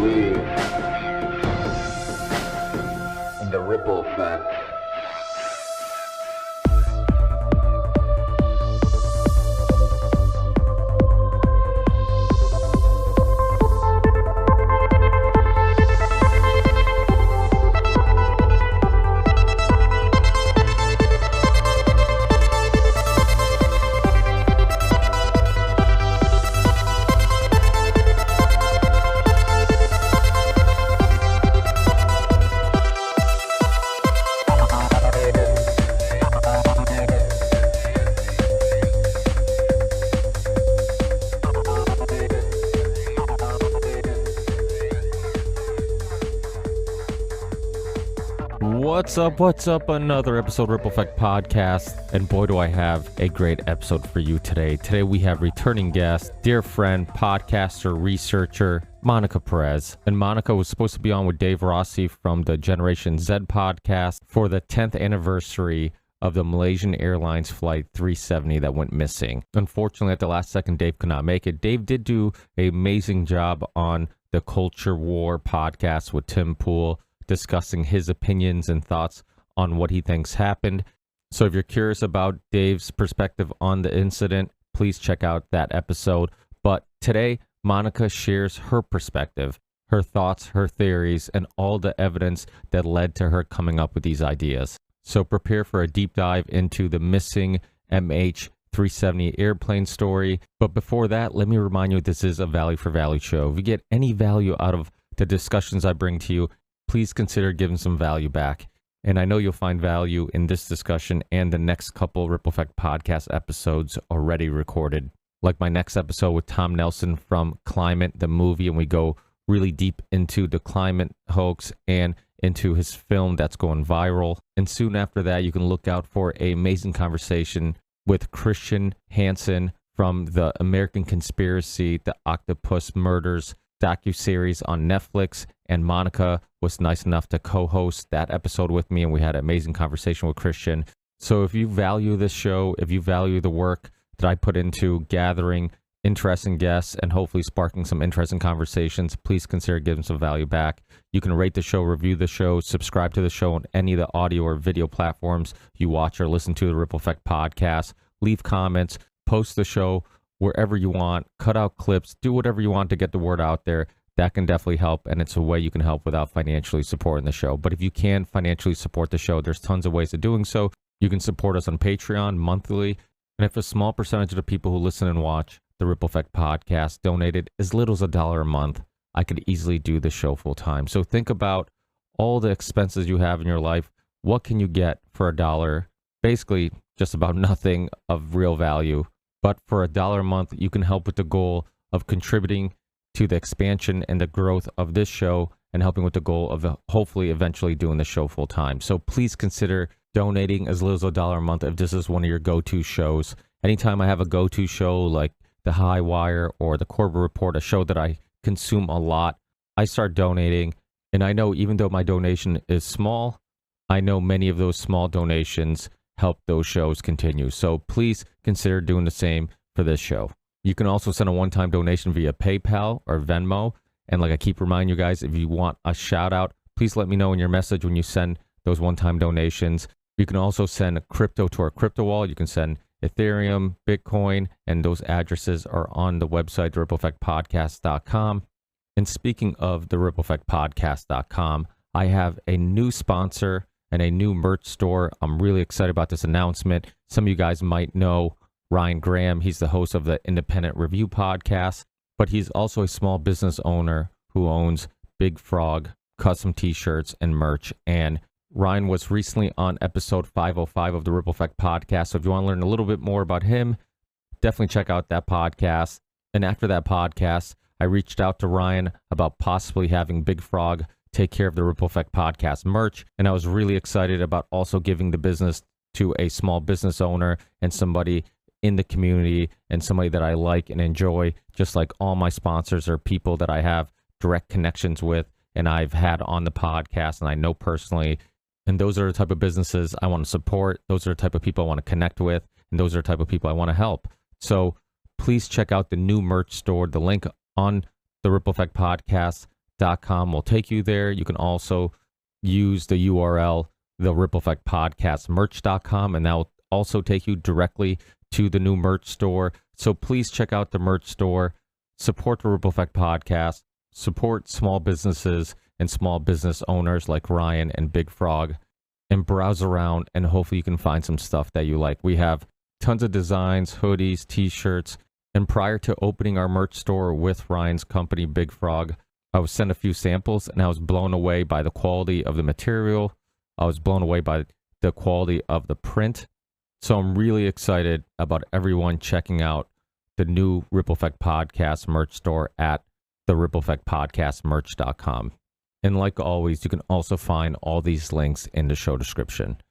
believe in the ripple effect. What's up? Another episode of Ripple Effect Podcast. And boy, do I have a great episode for you today. Today we have returning guest, dear friend, podcaster, researcher, Monica Perez. And Monica was supposed to be on with Dave Rossi from the Generation Z podcast for the 10th anniversary of the Malaysian Airlines Flight 370 that went missing. Unfortunately, at the last second, Dave could not make it. Dave did do an amazing job on the Culture War podcast with Tim Pool, discussing his opinions and thoughts on what he thinks happened. So if you're curious about Dave's perspective on the incident, please check out that episode. But today, Monica shares her perspective, her thoughts, her theories, and all the evidence that led to her coming up with these ideas. So prepare for a deep dive into the missing MH370 airplane story. But before that, let me remind you this is a value for value show. If you get any value out of the discussions I bring to you, please consider giving some value back. And I know you'll find value in this discussion and the next couple Ripple Effect podcast episodes already recorded. Like my next episode with Tom Nelson from Climate, the movie, and we go really deep into the climate hoax and into his film that's going viral. And soon after that, you can look out for an amazing conversation with Christian Hansen from the American Conspiracy, the Octopus Murders docuseries on Netflix. And Monica was nice enough to co-host that episode with me, and we had an amazing conversation with Christian. So if you value this show, if you value the work that I put into gathering interesting guests and hopefully sparking some interesting conversations, please consider giving some value back. You can rate the show, review the show, subscribe to the show on any of the audio or video platforms you watch or listen to the Ripple Effect podcast. Leave comments, post the show wherever you want, cut out clips, do whatever you want to get the word out there. That can definitely help, and it's a way you can help without financially supporting the show. But if you can financially support the show, there's tons of ways of doing so. You can support us on Patreon monthly, and if a small percentage of the people who listen and watch the Ripple Effect podcast donated as little as $1 a month, I could easily do the show full time. So think about all the expenses you have in your life. What can you get for $1? Basically, just about nothing of real value. But for $1 a month, you can help with the goal of contributing to the expansion and the growth of this show and helping with the goal of hopefully eventually doing the show full time. So please consider donating as little as $1 a month if this is one of your go-to shows. Anytime I have a go-to show like The High Wire or The Corbett Report, a show that I consume a lot, I start donating. And I know even though my donation is small, I know many of those small donations help those shows continue. So please consider doing the same for this show. You can also send a one-time donation via PayPal or Venmo. And like I keep reminding you guys, if you want a shout out, please let me know in your message when you send those one-time donations. You can also send crypto to our crypto wallet. You can send Ethereum, Bitcoin, and those addresses are on the website, rippleeffectpodcast.com. And speaking of the rippleeffectpodcast.com, I have a new sponsor and a new merch store. I'm really excited about this announcement. Some of you guys might know Ryan Graham. He's the host of the Independent Review podcast, but he's also a small business owner who owns Big Frog custom t-shirts and merch. And Ryan was recently on episode 505 of the Ripple Effect podcast. So if you want to learn a little bit more about him, definitely check out that podcast. And after that podcast, I reached out to Ryan about possibly having Big Frog take care of the Ripple Effect podcast merch. And I was really excited about also giving the business to a small business owner and somebody in the community and somebody that I like and enjoy, just like all my sponsors are people that I have direct connections with and I've had on the podcast and I know personally. And those are the type of businesses I want to support. Those are the type of people I want to connect with. And those are the type of people I want to help. So please check out the new merch store. The link on the Ripple Effect Podcast rippleffect.com will take you there. You can also use the URL, the Ripple Effect Podcast merch.com, and that will also take you directly to the new merch store. So please check out the merch store, support the Ripple Effect Podcast, support small businesses and small business owners like Ryan and Big Frog, and browse around, and hopefully you can find some stuff that you like. We have tons of designs, hoodies, t-shirts, and prior to opening our merch store with Ryan's company, Big Frog, I was sent a few samples and I was blown away by the quality of the material. I was blown away by the quality of the print. So I'm really excited about everyone checking out the new Ripple Effect Podcast merch store at the Ripple Effect Podcast merch.com. And like always, you can also find all these links in the show description.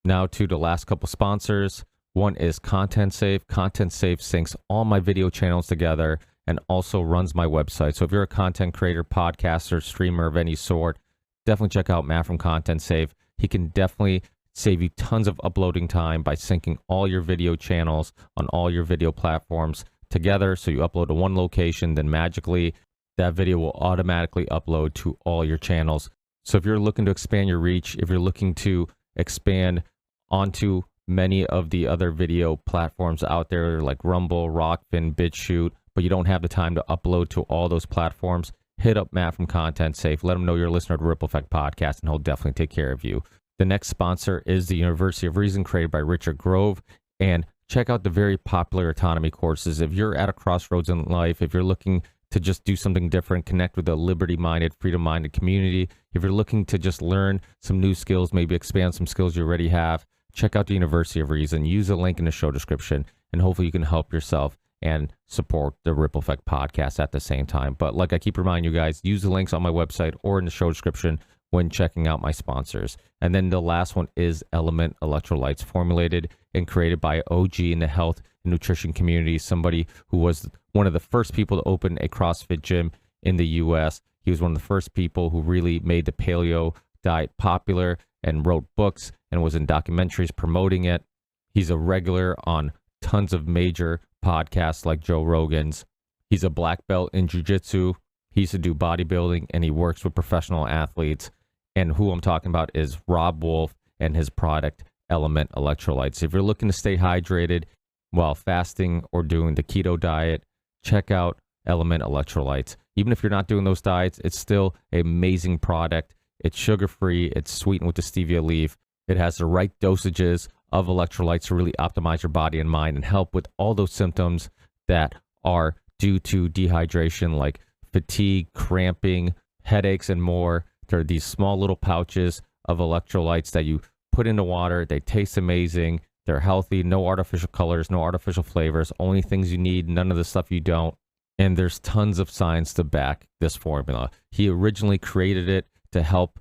Now to the last couple sponsors. One is Content Safe. Content Safe syncs all my video channels together and also runs my website. So if you're a content creator, podcaster, streamer of any sort, definitely check out Matt from Content Safe. He can definitely save you tons of uploading time by syncing all your video channels on all your video platforms together. So you upload to one location, then magically that video will automatically upload to all your channels. So if you're looking to expand your reach, if you're looking to expand onto many of the other video platforms out there like Rumble, Rockfin, BitChute, but you don't have the time to upload to all those platforms, hit up Matt from Content Safe. Let him know you're a listener to Ripple Effect Podcast, and he'll definitely take care of you. The next sponsor is the University of Reason, created by Richard Grove. And check out the very popular autonomy courses. If you're at a crossroads in life, if you're looking to just do something different, connect with a liberty-minded, freedom-minded community, if you're looking to just learn some new skills, maybe expand some skills you already have, check out the University of Reason. Use a link in the show description, and hopefully you can help yourself and support the Ripple Effect Podcast at the same time. But like I keep reminding you guys, use the links on my website or in the show description when checking out my sponsors. And then the last one is Element Electrolytes, formulated and created by OG in the health and nutrition community, somebody who was one of the first people to open a CrossFit gym in the US. He was one of the first people who really made the paleo diet popular and wrote books and was in documentaries promoting it. He's a regular on tons of major podcasts like Joe Rogan's. He's a black belt in jiu-jitsu. He used to do bodybuilding, and he works with professional athletes. And who I'm talking about is Rob Wolf and his product, Element Electrolytes. If you're looking to stay hydrated while fasting or doing the keto diet, check out Element Electrolytes. Even if you're not doing those diets, it's still an amazing product. It's sugar-free. It's sweetened with the stevia leaf. It has the right dosages of electrolytes to really optimize your body and mind and help with all those symptoms that are due to dehydration, like fatigue, cramping, headaches, and more. There are these small little pouches of electrolytes that you put into water. They taste amazing. They're healthy, no artificial colors, no artificial flavors, only things you need, none of the stuff you don't. And there's tons of science to back this formula. He originally created it to help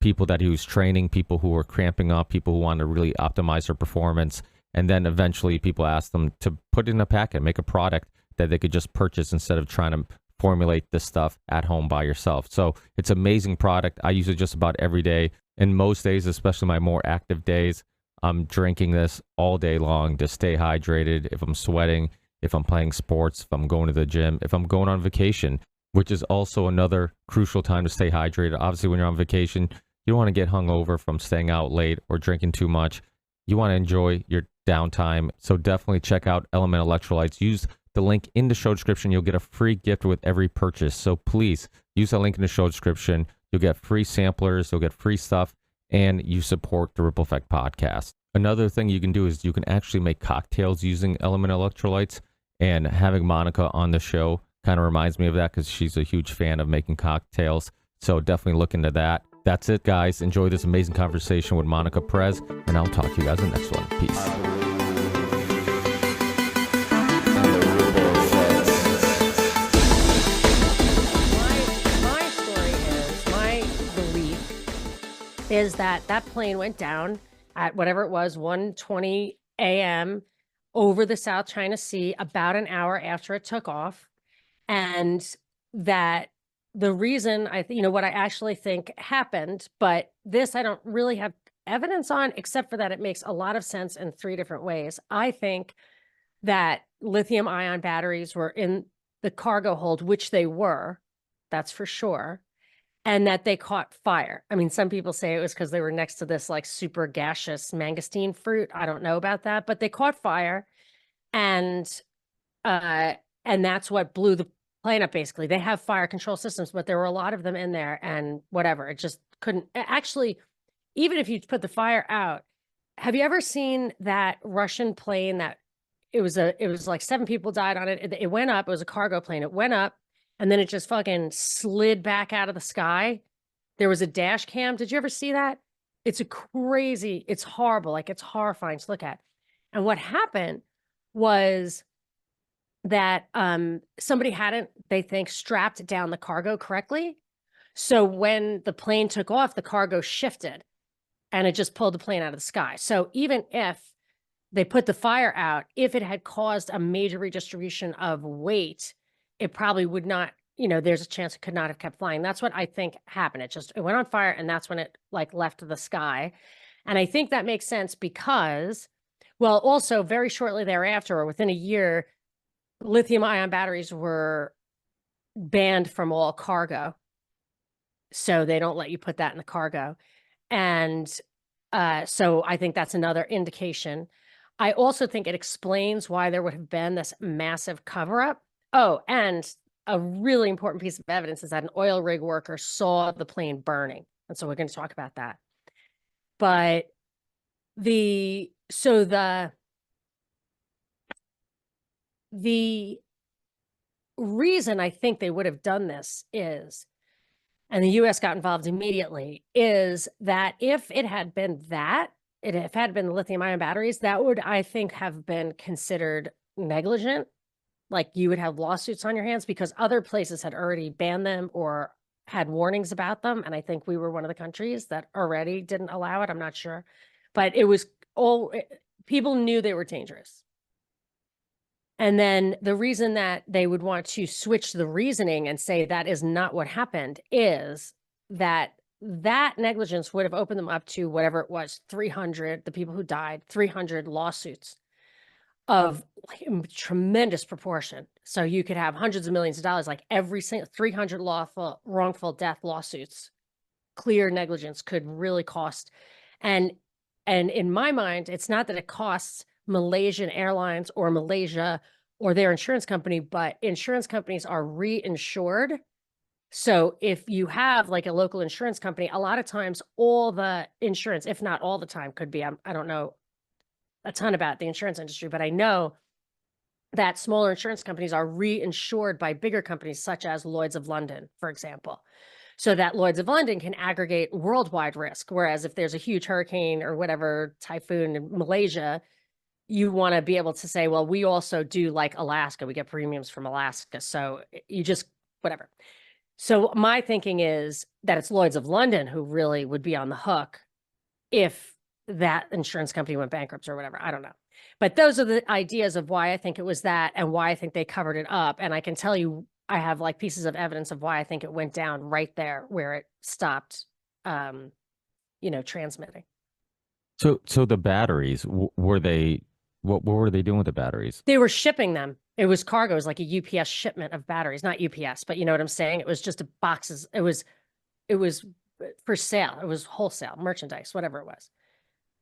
people that he was training, people who were cramping up, people who wanted to really optimize their performance. And then eventually people asked them to put it in a packet, make a product that they could just purchase instead of trying to formulate this stuff at home by yourself. So it's an amazing product. I use it just about every day. And most days, especially my more active days, I'm drinking this all day long to stay hydrated. If I'm sweating, if I'm playing sports, if I'm going to the gym, if I'm going on vacation, which is also another crucial time to stay hydrated. Obviously, when you're on vacation, you don't want to get hungover from staying out late or drinking too much. You want to enjoy your downtime. So definitely check out Element Electrolytes. Use the link in the show description. You'll get a free gift with every purchase. So please use that link in the show description. You'll get free samplers. You'll get free stuff. And you support the Ripple Effect Podcast. Another thing you can do is you can actually make cocktails using Element Electrolytes. And having Monica on the show kind of reminds me of that because she's a huge fan of making cocktails. So definitely look into that. That's it, guys. Enjoy this amazing conversation with Monica Perez, and I'll talk to you guys in the next one. Peace. My story is, my belief is that plane went down at whatever it was, 1:20 a.m. over the South China Sea about an hour after it took off. And that the reason what I actually think happened, but this I don't really have evidence on, except for that it makes a lot of sense in three different ways. I think that lithium ion batteries were in the cargo hold, which they were, that's for sure. and that they caught fire. I mean, some people say it was because they were next to this like super gaseous mangosteen fruit. I don't know about that, but they caught fire, and uh, and that's what blew the plane up. Basically, they have fire control systems, but there were a lot of them in there, and whatever, it just couldn't. Actually, even if you put the fire out, have you ever seen that Russian plane that it was like 7 people died on it. It went up. It was a cargo plane. It went up and then it just fucking slid back out of the sky. There was a dash cam. Did you ever see that? It's it's horrible. Like it's horrifying to look at. And what happened was that somebody hadn't, they think, strapped down the cargo correctly. So when the plane took off, the cargo shifted and it just pulled the plane out of the sky. So even if they put the fire out, if it had caused a major redistribution of weight, it probably would not, there's a chance it could not have kept flying. That's what I think happened. It went on fire and that's when it like left the sky. And I think that makes sense because, well, also very shortly thereafter, or within a year, lithium ion batteries were banned from all cargo. So they don't let you put that in the cargo. And so I think that's another indication. I also think it explains why there would have been this massive cover up. Oh, and a really important piece of evidence is that an oil rig worker saw the plane burning. And so we're going to talk about that. But the reason I think they would have done this is, and the US got involved immediately, is that if it had been if it had been the lithium ion batteries, that would, I think, have been considered negligent. Like you would have lawsuits on your hands because other places had already banned them or had warnings about them. And I think we were one of the countries that already didn't allow it. I'm not sure. But it was people knew they were dangerous. And then the reason that they would want to switch the reasoning and say that is not what happened is that negligence would have opened them up to whatever it was, 300, the people who died, 300 lawsuits of like tremendous proportion. So you could have hundreds of millions of dollars, like every single 300 wrongful death lawsuits, clear negligence could really cost. And in my mind, it's not that it costs Malaysian Airlines or Malaysia or their insurance company, but insurance companies are reinsured. So if you have like a local insurance company, a lot of times all the insurance, if not all the time, could be, I don't know a ton about the insurance industry, but I know that smaller insurance companies are reinsured by bigger companies such as Lloyd's of London, for example. So that Lloyd's of London can aggregate worldwide risk. Whereas if there's a huge hurricane or whatever typhoon in Malaysia, you want to be able to say, well, we also do like Alaska. We get premiums from Alaska. So you just, whatever. So my thinking is that it's Lloyd's of London who really would be on the hook if that insurance company went bankrupt or whatever. I don't know. But those are the ideas of why I think it was that and why I think they covered it up. And I can tell you, I have like pieces of evidence of why I think it went down right there where it stopped, transmitting. So the batteries, were they, what were they doing with the batteries? They were shipping them. It was cargo. It was like a UPS shipment of batteries, not UPS, but you know what I'm saying? It was just boxes. It was for sale. It was wholesale merchandise, whatever it was.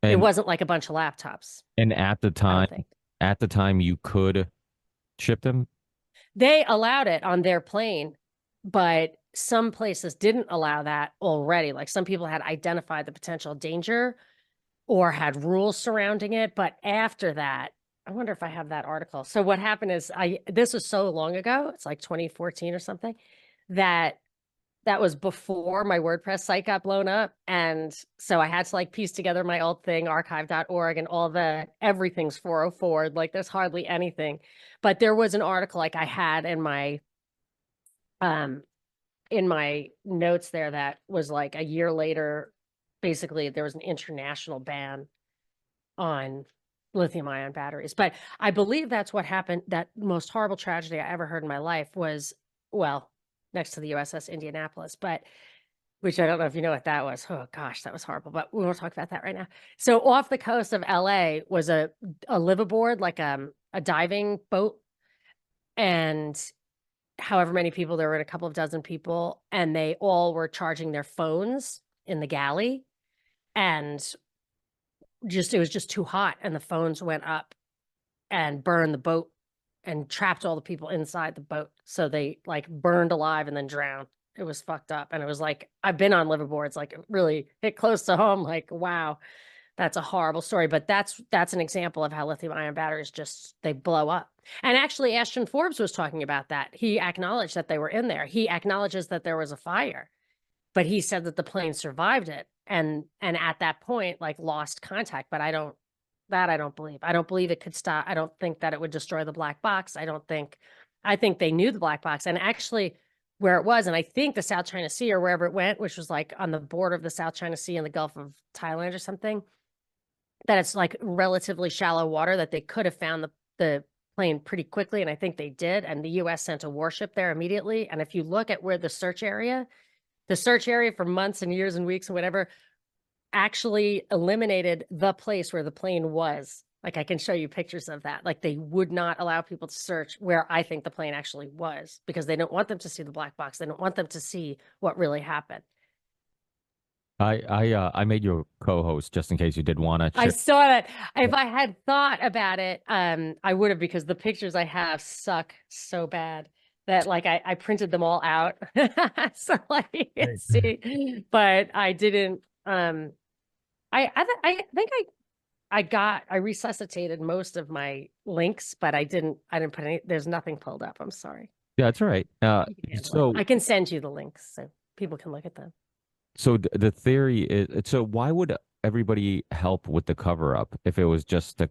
And, it wasn't like a bunch of laptops. And at the time you could ship them? They allowed it on their plane, but some places didn't allow that already. Like some people had identified the potential danger or had rules surrounding it. But after that, I wonder if I have that article. So what happened is this was so long ago, it's like 2014 or something, that was before my WordPress site got blown up. And so I had to like piece together my old thing, archive.org, and everything's 404. Like there's hardly anything. But there was an article like I had in my notes there that was like a year later, basically there was an international ban on lithium ion batteries. But I believe that's what happened. That most horrible tragedy I ever heard in my life was, well, next to the USS Indianapolis, but which I don't know if you know what that was. Oh gosh, that was horrible, but we won't talk about that right now. So off the coast of LA was a liveaboard, like a diving boat. And however many people, there were a couple of dozen people, and they all were charging their phones in the galley. And it was just too hot, and the phones went up and burned the boat and trapped all the people inside the boat. So they like burned alive and then drowned. It was fucked up. And it was like, I've been on liverboards, like it really hit close to home. Like, wow, that's a horrible story. But that's an example of how lithium ion batteries they blow up. And actually, Ashton Forbes was talking about that. He acknowledged that they were in there. He acknowledges that there was a fire, but he said that the plane survived it. And at that point, like lost contact. But I don't believe. I don't believe it could stop. I don't think that it would destroy the black box. I think they knew the black box and actually where it was. And I think the South China Sea or wherever it went, which was like on the border of the South China Sea and the Gulf of Thailand or something, that it's like relatively shallow water, that they could have found the plane pretty quickly. And I think they did. And the US sent a warship there immediately. And if you look at where the search area for months and years and weeks and whatever, actually eliminated the place where the plane was. Like I can show you pictures of that. Like they would not allow people to search where I think the plane actually was because they don't want them to see the black box. They don't want them to see what really happened. I made you a co-host just in case you did want to. I saw that. If I had thought about it, I would have, because the pictures I have suck so bad that like I printed them all out so like you can see, but I didn't. I think I resuscitated most of my links, but I didn't put any. There's nothing pulled up. I'm sorry. Yeah, that's all right. So I can send you the links so people can look at them. So the theory is, so why would everybody help with the cover up if it was just a?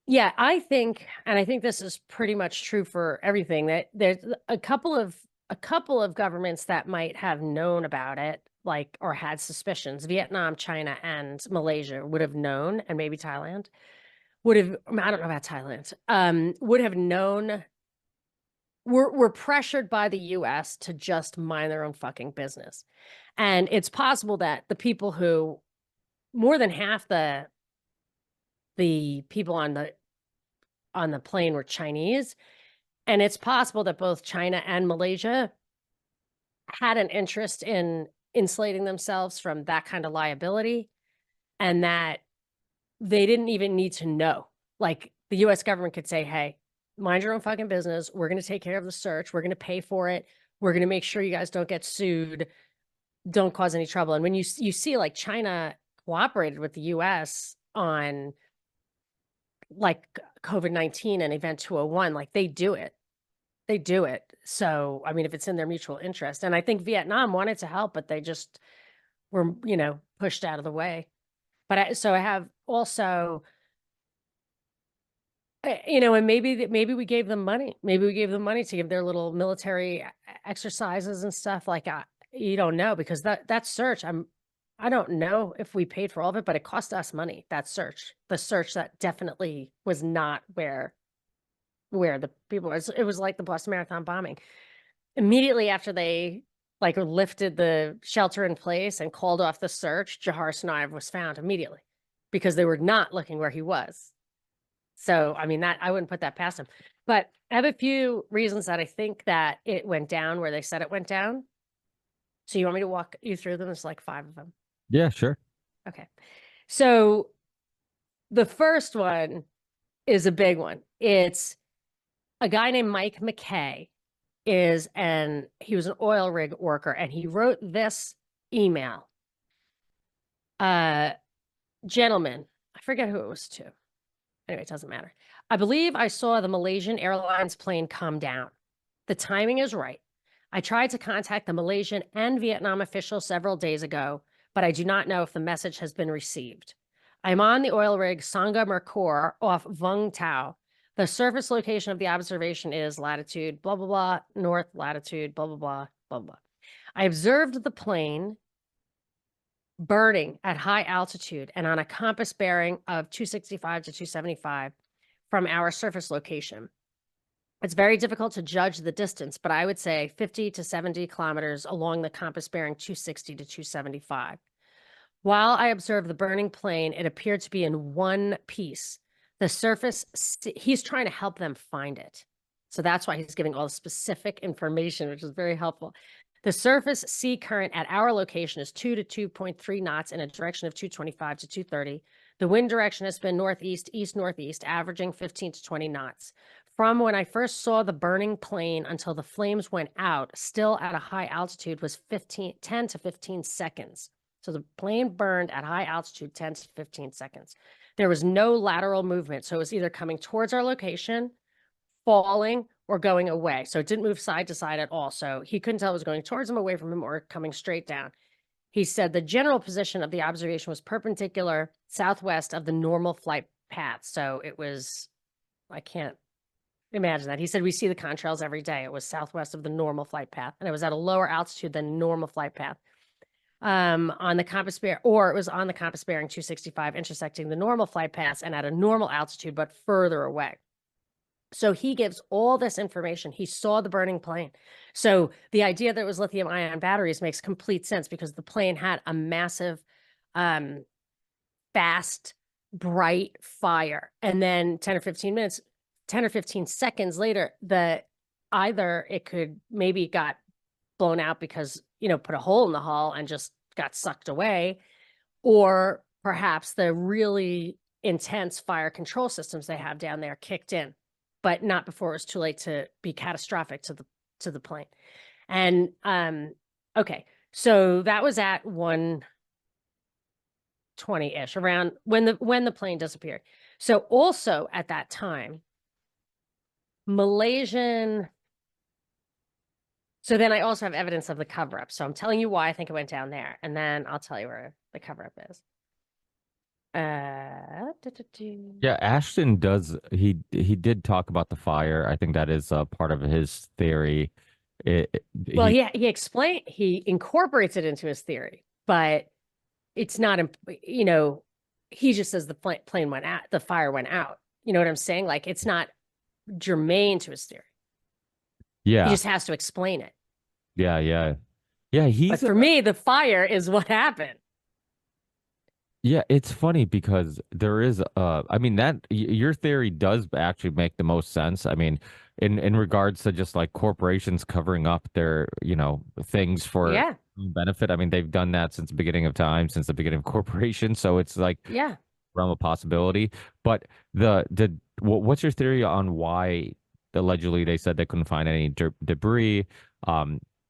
Yeah, I think this is pretty much true for everything, that there's a couple of governments that might have known about it, like, or had suspicions. Vietnam, China, and Malaysia would have known, and maybe Thailand would have, I don't know about Thailand, would have known. We're pressured by the US to just mind their own fucking business. And it's possible that the people who, more than half the people on the plane were Chinese. And it's possible that both China and Malaysia had an interest in insulating themselves from that kind of liability, and that they didn't even need to know. Like the US government could say, hey, mind your own fucking business. We're going to take care of the search. We're going to pay for it. We're going to make sure you guys don't get sued. Don't cause any trouble. And when you see like China cooperated with the US on like COVID-19 and Event 201, like they do it. So, I mean, if it's in their mutual interest. And I think Vietnam wanted to help, but they just were, pushed out of the way. But I have also, and maybe we gave them money. Maybe we gave them money to give their little military exercises and stuff. Like, you don't know, because that search, I don't know if we paid for all of it, but it cost us money. The search that definitely was not where the people were. It was like the Boston Marathon bombing. Immediately after they like lifted the shelter in place and called off the search, Jahar Snive was found immediately because they were not looking where he was. So, I mean, that I wouldn't put that past him. But I have a few reasons that I think that it went down where they said it went down. So you want me to walk you through them? There's like 5 of them. Yeah, sure. Okay. So the first one is a big one. It's a guy named Mike McKay. He was an oil rig worker, and he wrote this email. Gentlemen, I forget who it was to. Anyway, it doesn't matter. I believe I saw the Malaysian Airlines plane come down. The timing is right. I tried to contact the Malaysian and Vietnam officials several days ago, but I do not know if the message has been received. I'm on the oil rig Sangha Merkur off Vung Tau. The surface location of the observation is latitude, blah, blah, blah, north latitude, blah, blah, blah, blah, blah. I observed the plane burning at high altitude and on a compass bearing of 265 to 275 from our surface location. It's very difficult to judge the distance, but I would say 50 to 70 kilometers along the compass bearing 260 to 275. While I observed the burning plane, it appeared to be in one piece. The surface, he's trying to help them find it. So that's why he's giving all the specific information, which is very helpful. The surface sea current at our location is 2 to 2.3 knots in a direction of 225 to 230. The wind direction has been northeast, east, northeast, averaging 15 to 20 knots. From when I first saw the burning plane until the flames went out, still at a high altitude, was 10 to 15 seconds. So the plane burned at high altitude 10 to 15 seconds. There was no lateral movement. So it was either coming towards our location, falling, or going away. So it didn't move side to side at all. So he couldn't tell it was going towards him, away from him, or coming straight down. He said the general position of the observation was perpendicular southwest of the normal flight path. So it was, I can't imagine that. He said, we see the contrails every day. It was southwest of the normal flight path, and it was at a lower altitude than normal flight path. On the compass bearing, or it was on the compass bearing 265, intersecting the normal flight paths and at a normal altitude, but further away. So he gives all this information. He saw the burning plane. So the idea that it was lithium ion batteries makes complete sense, because the plane had a massive, fast, bright fire. And then 10 or 15 seconds later, either it could maybe got blown out because, put a hole in the hull and just got sucked away, or perhaps the really intense fire control systems they have down there kicked in, but not before it was too late to be catastrophic to the plane. And okay, so that was at 1:20-ish, around when the plane disappeared. So also at that time, Malaysian. So then I also have evidence of the cover-up. So I'm telling you why I think it went down there, and then I'll tell you where the cover-up is. Yeah, Ashton does. He did talk about the fire. I think that is part of his theory. Well, he incorporates it into his theory, but it's not. He just says the plane went out, the fire went out. You know what I'm saying? Like, it's not germane to his theory. Yeah, he just has to explain it. Yeah. But for me, the fire is what happened. Yeah, it's funny because there is I mean that your theory does actually make the most sense. I mean, in regards to just like corporations covering up their, things for benefit. I mean, they've done that since the beginning of time, since the beginning of corporations. So it's like realm of possibility. But what's your theory on why allegedly they said they couldn't find any debris?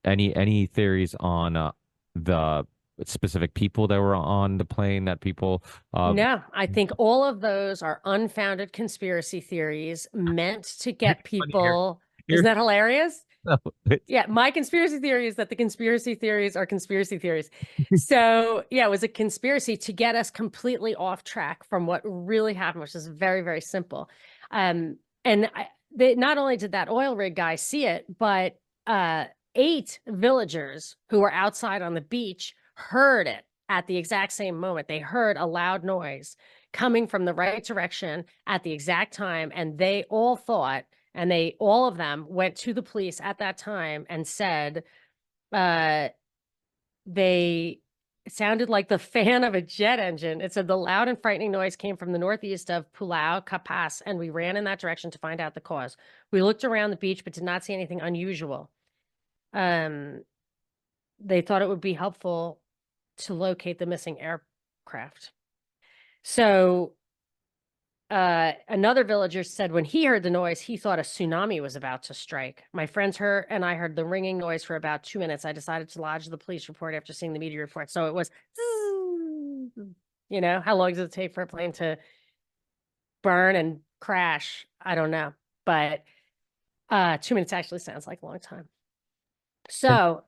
Any theories on the specific people that were on the plane that people No, I think all of those are unfounded conspiracy theories meant to get people. Isn't that hilarious? No, yeah, my conspiracy theory is that the conspiracy theories are conspiracy theories. So yeah, it was a conspiracy to get us completely off track from what really happened, which is very, very simple. Not only did that oil rig guy see it, but 8 villagers who were outside on the beach heard it at the exact same moment. They heard a loud noise coming from the right direction at the exact time, and they all thought, and all of them went to the police at that time and said it sounded like the fan of a jet engine. It said the loud and frightening noise came from the northeast of Pulau Kapas, and we ran in that direction to find out the cause. We looked around the beach but did not see anything unusual. They thought it would be helpful to locate the missing aircraft. So another villager said when he heard the noise, he thought a tsunami was about to strike. My friends and I heard the ringing noise for about 2 minutes. I decided to lodge the police report after seeing the media report. So it was, how long does it take for a plane to burn and crash? I don't know. But 2 minutes actually sounds like a long time. So,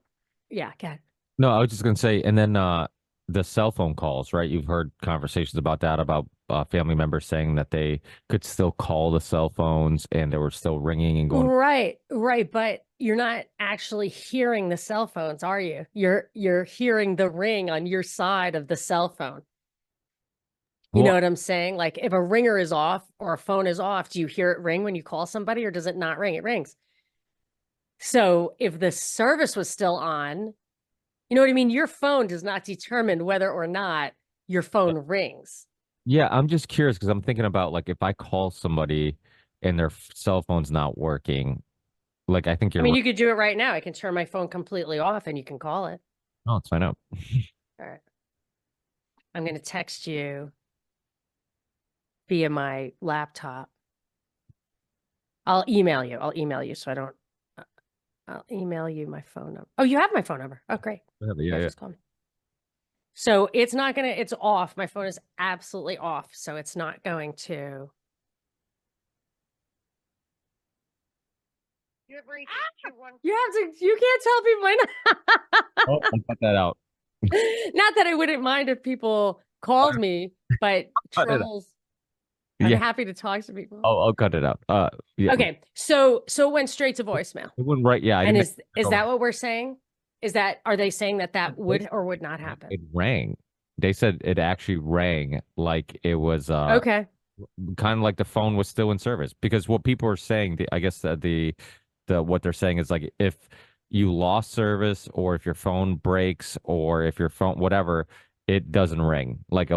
yeah, go ahead. No, I was just going to say, and then the cell phone calls, right? You've heard conversations about that, about family members saying that they could still call the cell phones and they were still ringing and going. Right. But you're not actually hearing the cell phones, are you? You're hearing the ring on your side of the cell phone. You know what I'm saying? Like, if a ringer is off or a phone is off, do you hear it ring when you call somebody, or does it not ring? It rings. So if the service was still on, you know what I mean? Your phone does not determine whether or not your phone rings. Yeah, I'm just curious because I'm thinking about, like, if I call somebody and their cell phone's not working, like I think I you're mean, right. you could do it right now. I can turn my phone completely off and you can call it. Oh, let's find out. All right. I'm going to text you via my laptop. I'll email you. I'll email you so I don't. I'll email you my phone number. Oh, you have my phone number. Oh, great. Yeah, yeah. Just call me. So it's not going to, it's off. My phone is absolutely off. So it's not going to. You have to, you can't tell people my Oh, I got that out. Not that I wouldn't mind if people called me, but Cut it out. trolls, I'm Yeah, happy to talk to people. I'll cut it out. Yeah, Okay. So it went straight to voicemail. it went right. Yeah, I And didn't. is that what we're saying? Are they saying that would or would not happen? It rang. They said it actually rang like it was Okay. kind of like the phone was still in service, because what people are saying, I guess that the what they're saying is like if you lost service or if your phone breaks or if your phone whatever, it doesn't ring like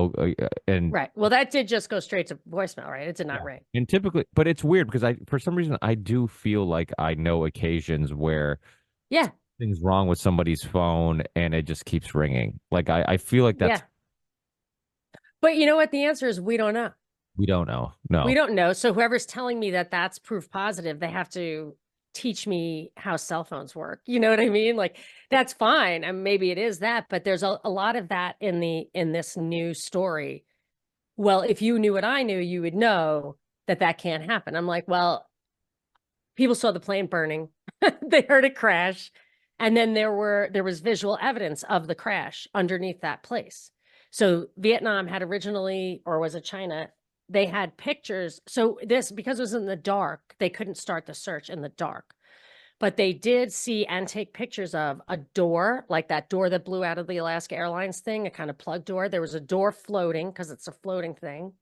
and Right. Well, that did just go straight to voicemail, right? It did not yeah. ring. And typically, but it's weird because I for some reason I do feel like I know occasions where Yeah. things wrong with somebody's phone and it just keeps ringing. Like I feel like that's Yeah. But you know what? The answer is we don't know. we don't know. No. We don't know. So whoever's telling me that that's proof positive, they have to teach me how cell phones work. You know what I mean? Like that's fine. And maybe it is that, but there's a lot of that in this new story. Well, if you knew what I knew, you would know that that can't happen. I'm like, well, people saw the plane burning. They heard it crash. And then there was visual evidence of the crash underneath that place. So Vietnam had originally, or was it China? They had pictures. So because it was in the dark, they couldn't start the search in the dark. But they did see and take pictures of a door, like that door that blew out of the Alaska Airlines thing, a kind of plug door. There was a door floating because it's a floating thing.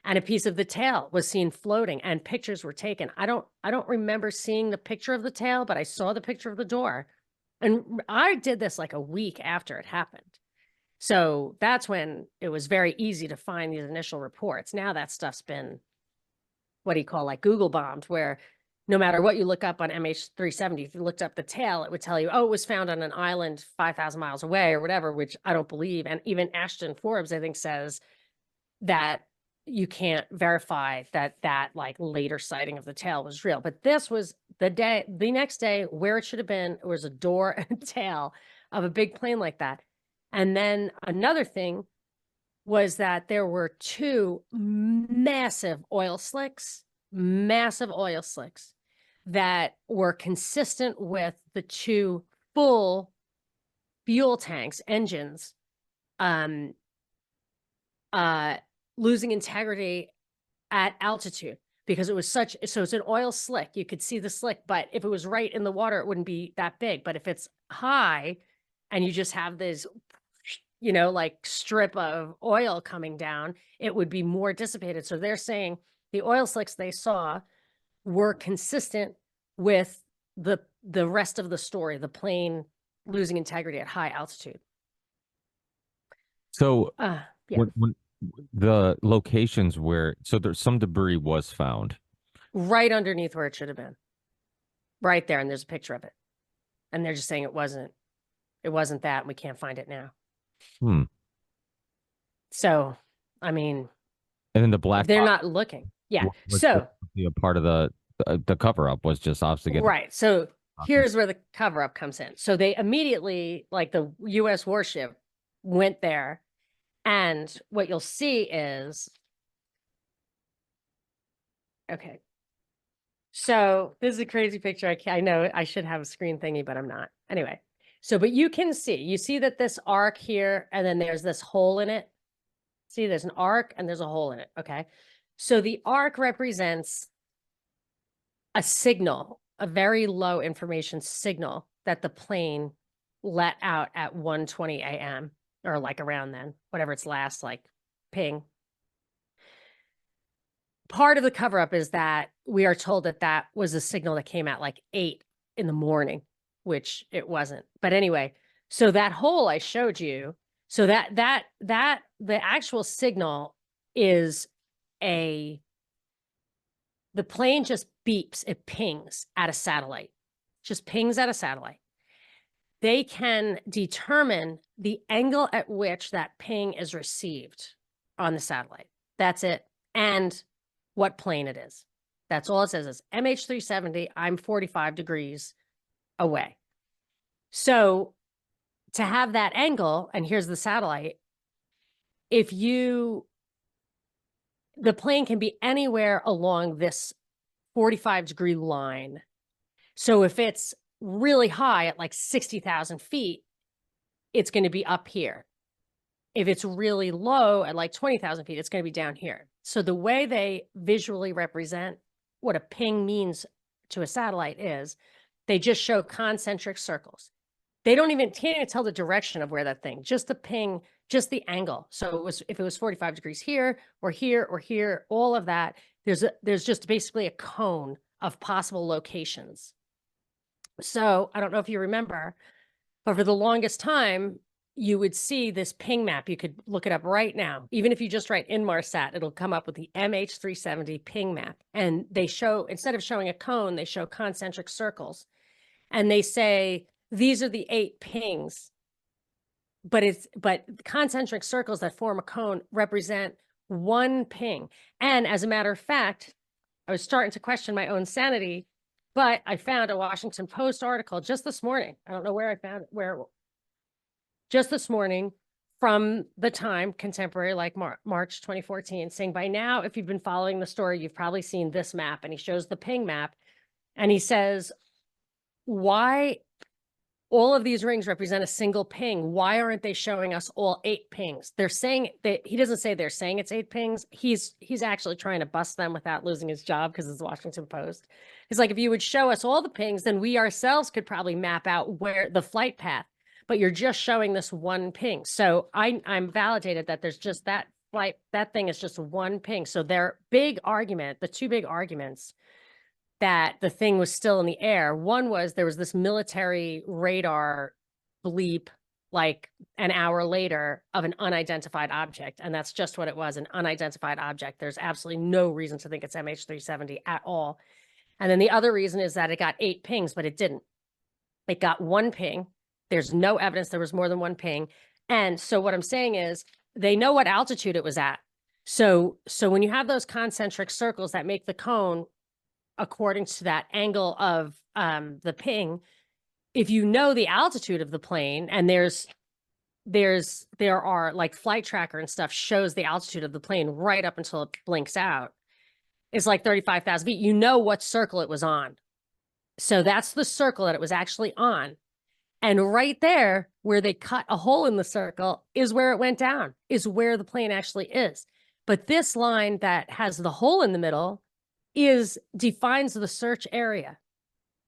And a piece of the tail was seen floating and pictures were taken. I don't remember seeing the picture of the tail, but I saw the picture of the door. And I did this like a week after it happened. So that's when it was very easy to find these initial reports. Now that stuff's been, what do you call, like Google bombed, where no matter what you look up on MH370, if you looked up the tail, it would tell you, oh, it was found on an island 5,000 miles away or whatever, which I don't believe. And even Ashton Forbes, I think, says that you can't verify that like later sighting of the tail was real. But this was the next day where it should have been, it was a door and tail of a big plane like that. And then another thing was that there were two massive oil slicks that were consistent with the two full fuel tanks, engines, losing integrity at altitude because it was so it's an oil slick. You could see the slick, but if it was right in the water, it wouldn't be that big. But if it's high and you just have this, like strip of oil coming down, it would be more dissipated. So they're saying the oil slicks they saw were consistent with the rest of the story, the plane losing integrity at high altitude. So Yeah. when the locations where there's some debris was found Right underneath where it should have been. Right there, and there's a picture of it. And they're just saying it wasn't that, and we can't find it now. So, I mean, and then the black they're box not looking. Yeah. was So a part of the cover up was just obviously getting right. So here's where the cover up comes in. So they immediately, like the US warship went there, and what you'll see is, okay. So this is a crazy picture. I know I should have a screen thingy, but I'm not. Anyway, but you can see that this arc here, and then there's this hole in it. See, there's an arc and there's a hole in it. Okay. So the arc represents a signal, a very low information signal that the plane let out at 1:20 a.m. or like around then, whatever its last like ping. Part of the cover up is that we are told that was a signal that came at like 8 in the morning, which it wasn't. But anyway, so that hole I showed you, so that the actual signal is the plane just beeps, it pings at a satellite, just pings at a satellite. They can determine the angle at which that ping is received on the satellite. That's it. And what plane it is. That's all it says is MH370, I'm 45 degrees away. So to have that angle, and here's the satellite, the plane can be anywhere along this 45-degree line. So if it's really high at like 60,000 feet, it's going to be up here. If it's really low at like 20,000 feet, it's going to be down here. So the way they visually represent what a ping means to a satellite is they just show concentric circles. They can't even tell the direction of where that thing, just the ping, just the angle. So if it was 45 degrees here or here or here, all of that, there's just basically a cone of possible locations. So I don't know if you remember, but for the longest time, you would see this ping map. You could look it up right now. Even if you just write Inmarsat, it'll come up with the MH370 ping map. And they show, instead of showing a cone, they show concentric circles. And they say, these are the 8 pings. But concentric circles that form a cone represent one ping. And as a matter of fact, I was starting to question my own sanity, but I found a Washington Post article just this morning. I don't know where I found it, just this morning from the Time, contemporary, like March 2014, saying by now, if you've been following the story, you've probably seen this map. And he shows the ping map and he says, why all of these rings represent a single ping? Why aren't they showing us all 8 pings? They're saying that he doesn't say they're saying it's 8 pings. He's actually trying to bust them without losing his job because it's the Washington Post. He's like, if you would show us all the pings, then we ourselves could probably map out where the flight path, but you're just showing this one ping. So I'm validated that there's just that flight, that thing is just one ping. So their big argument, the 2 big arguments that the thing was still in the air. One was there was this military radar bleep like an hour later of an unidentified object. And that's just what it was, an unidentified object. There's absolutely no reason to think it's MH370 at all. And then the other reason is that it got 8 pings, but it didn't. It got 1 ping. There's no evidence there was more than 1 ping. And so what I'm saying is they know what altitude it was at. So when you have those concentric circles that make the cone, according to that angle of the ping, if you know the altitude of the plane, and there are like flight tracker and stuff shows the altitude of the plane right up until it blinks out, it's like 35,000 feet. You know what circle it was on. So that's the circle that it was actually on. And right there, where they cut a hole in the circle is where it went down, is where the plane actually is. But this line that has the hole in the middle defines the search area.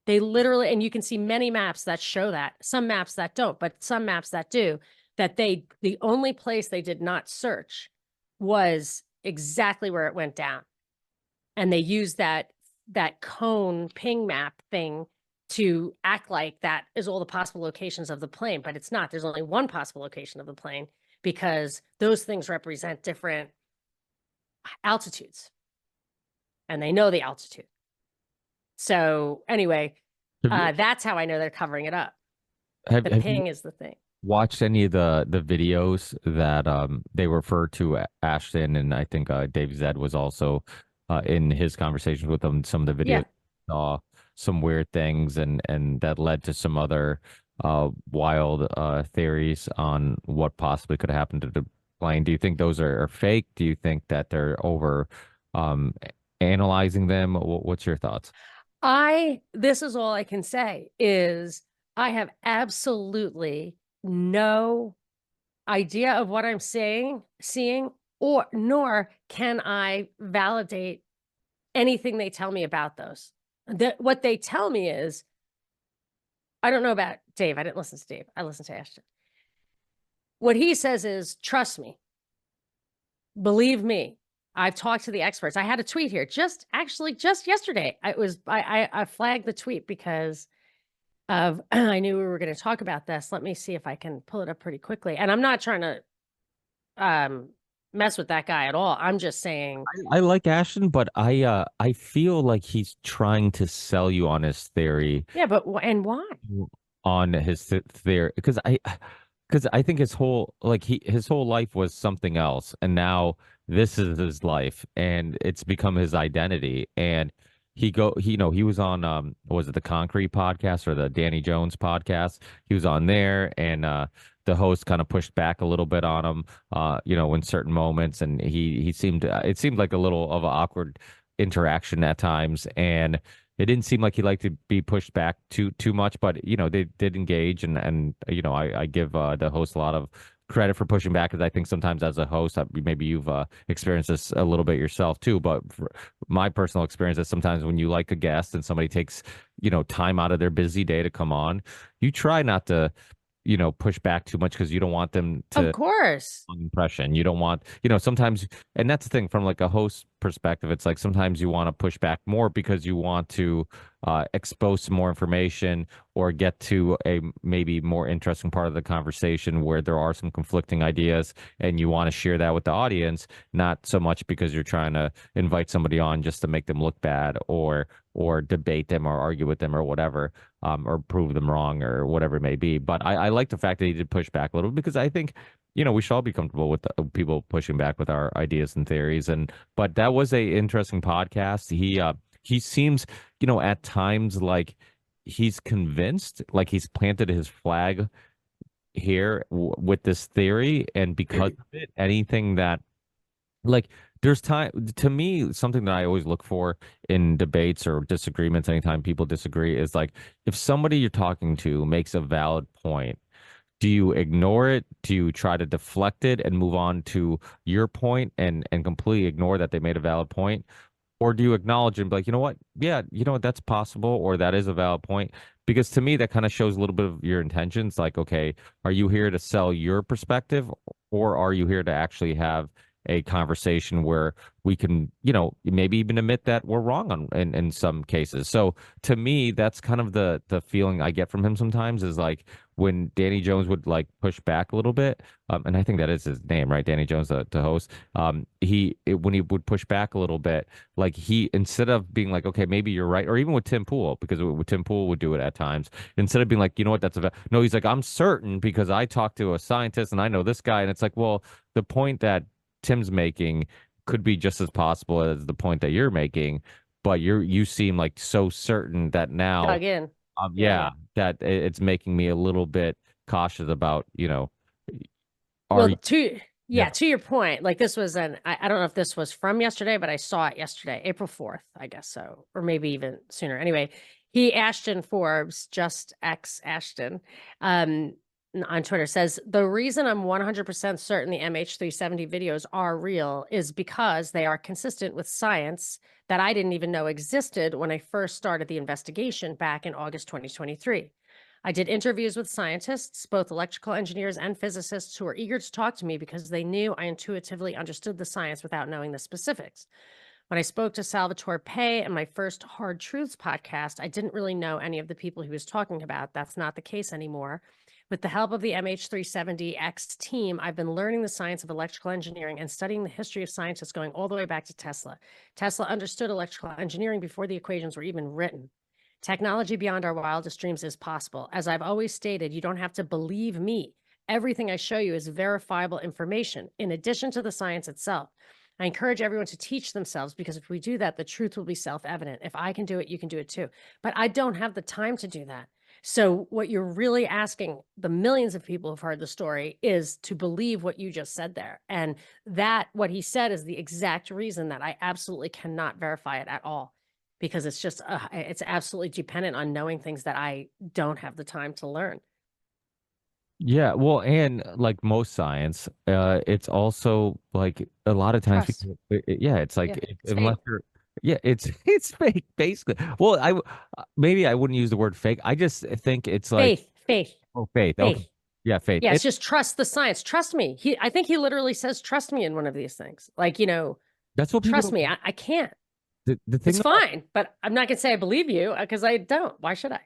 They literally, and you can see many maps that show that, some maps that don't, but some maps that do, that the only place they did not search was exactly where it went down. And they used that cone ping map thing to act like that is all the possible locations of the plane, but it's not. There's only one possible location of the plane because those things represent different altitudes. And they know the altitude. So anyway, that's how I know they're covering it up. The ping is the thing. Watched any of the videos that they refer to Ashton, and I think Dave Zed was also in his conversations with them. Some of the videos saw some weird things, and that led to some other wild theories on what possibly could have happened to the plane. Do you think those are fake? Do you think that they're over analyzing them? What's your thoughts? This is all I can say is I have absolutely no idea of what I'm seeing, nor can I validate anything they tell me about those. What they tell me is, I don't know about Dave. I didn't listen to Dave. I listened to Ashton. What he says is, trust me, believe me. I've talked to the experts. I had a tweet here just yesterday. I flagged the tweet because of I knew we were going to talk about this. Let me see if I can pull it up pretty quickly. And I'm not trying to mess with that guy at all. I'm just saying, I like Ashton, but I feel like he's trying to sell you on his theory, yeah, but and why? on his theory, because I think his whole like his whole life was something else, and now this is his life, and it's become his identity. And he was on was it the Concrete podcast or the Danny Jones podcast? He was on there, and the host kind of pushed back a little bit on him, in certain moments, and he seemed it seemed like a little of an awkward interaction at times, and it didn't seem like he liked to be pushed back too much, but they did engage, and I give the host a lot of credit for pushing back, because I think sometimes as a host, maybe you've experienced this a little bit yourself too. But my personal experience is sometimes when you like a guest and somebody takes time out of their busy day to come on, you try not to push back too much, because you don't want them Of to course. impression. You don't want, sometimes, and that's the thing from like a host perspective. It's like sometimes you want to push back more because you want to expose some more information or get to a maybe more interesting part of the conversation where there are some conflicting ideas, and you want to share that with the audience, not so much because you're trying to invite somebody on just to make them look bad, or debate them or argue with them or whatever, or prove them wrong or whatever it may be. But I like the fact that he did push back a little, because I think we should all be comfortable with people pushing back with our ideas and theories. And but that was a interesting podcast. He seems, at times like he's convinced, like he's planted his flag here with this theory, and because of it, anything that like there's time to me, something that I always look for in debates or disagreements, anytime people disagree, is like if somebody you're talking to makes a valid point, do you ignore it? Do you try to deflect it and move on to your point, and completely ignore that they made a valid point? Or do you acknowledge and be like, you know what? Yeah, that's possible, or that is a valid point? Because to me, that kind of shows a little bit of your intentions. Like, okay, are you here to sell your perspective, or are you here to actually have a conversation where we can, maybe even admit that we're wrong in some cases? So to me, that's kind of the feeling I get from him sometimes, is like when Danny Jones would like push back a little bit, and I think that is his name, right? Danny Jones, the host. When he would push back a little bit, like he, instead of being like, okay, maybe you're right, or even with Tim Pool, because with Tim Pool would do it at times, instead of being like, you know what, no, he's like, I'm certain because I talked to a scientist and I know this guy, and it's like, well, the point that Tim's making could be just as possible as the point that you're making, but you seem like so certain that now, Dug in. yeah, that it's making me a little bit cautious about, are Well, you, yeah. to your point, like this was I don't know if this was from yesterday, but I saw it yesterday, April 4th, I guess so, or maybe even sooner. Anyway, Ashton Forbes, just X Ashton, on Twitter says, the reason I'm 100% certain the MH370 videos are real is because they are consistent with science that I didn't even know existed when I first started the investigation back in August 2023. I did interviews with scientists, both electrical engineers and physicists, who were eager to talk to me because they knew I intuitively understood the science without knowing the specifics. When I spoke to Salvatore Pay in my first Hard Truths podcast, I didn't really know any of the people he was talking about. That's not the case anymore. With the help of the MH370X team, I've been learning the science of electrical engineering and studying the history of scientists going all the way back to Tesla. Tesla understood electrical engineering before the equations were even written. Technology beyond our wildest dreams is possible. As I've always stated, you don't have to believe me. Everything I show you is verifiable information, in addition to the science itself. I encourage everyone to teach themselves, because if we do that, the truth will be self-evident. If I can do it, you can do it too. But I don't have the time to do that. So what you're really asking the millions of people who've heard the story is to believe what you just said there. And that, what he said, is the exact reason that I absolutely cannot verify it at all, because it's just, it's absolutely dependent on knowing things that I don't have the time to learn. Yeah, well, and like most science, it's also like a lot of times Trust. people, yeah, it's like Yeah, it's unless fake. you're, yeah, it's fake basically. Well, maybe I wouldn't use the word fake. I just think it's like, Faith, oh, faith. Okay, faith. yeah, faith. Yeah, it's just trust the science. Trust me. I think he literally says, trust me in one of these things. Like, That's what people trust don't. me. I can't. The thing It's about, fine, but I'm not going to say I believe you, because I don't. Why should I?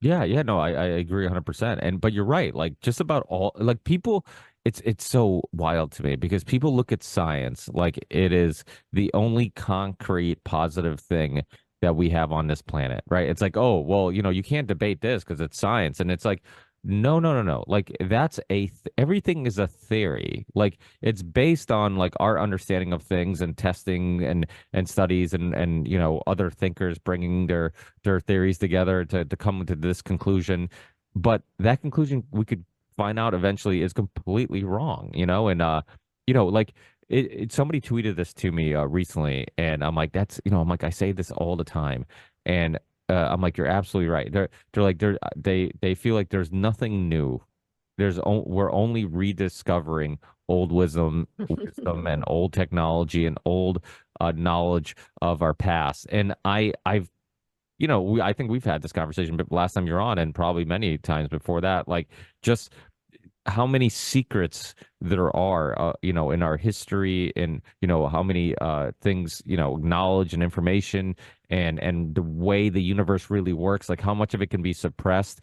yeah, no, I agree 100%. And but you're right. Like just about all, like people, it's so wild to me because people look at science like it is the only concrete positive thing that we have on this planet, right? It's like, oh, well, you can't debate this because it's science. And it's like, no, no, no, no. Like that's everything is a theory. Like it's based on like our understanding of things and testing and studies and other thinkers bringing their theories together to come to this conclusion. But that conclusion we could find out eventually is completely wrong, and like somebody tweeted this to me recently, and I'm like, I'm like, I say this all the time, and I'm like, you're absolutely right. They're like they feel like there's nothing new. We're only rediscovering old wisdom and old technology and old knowledge of our past. And I've I think we've had this conversation, but last time you're on, and probably many times before that, like just how many secrets there are, in our history, and how many things, knowledge and information, and the way the universe really works, like how much of it can be suppressed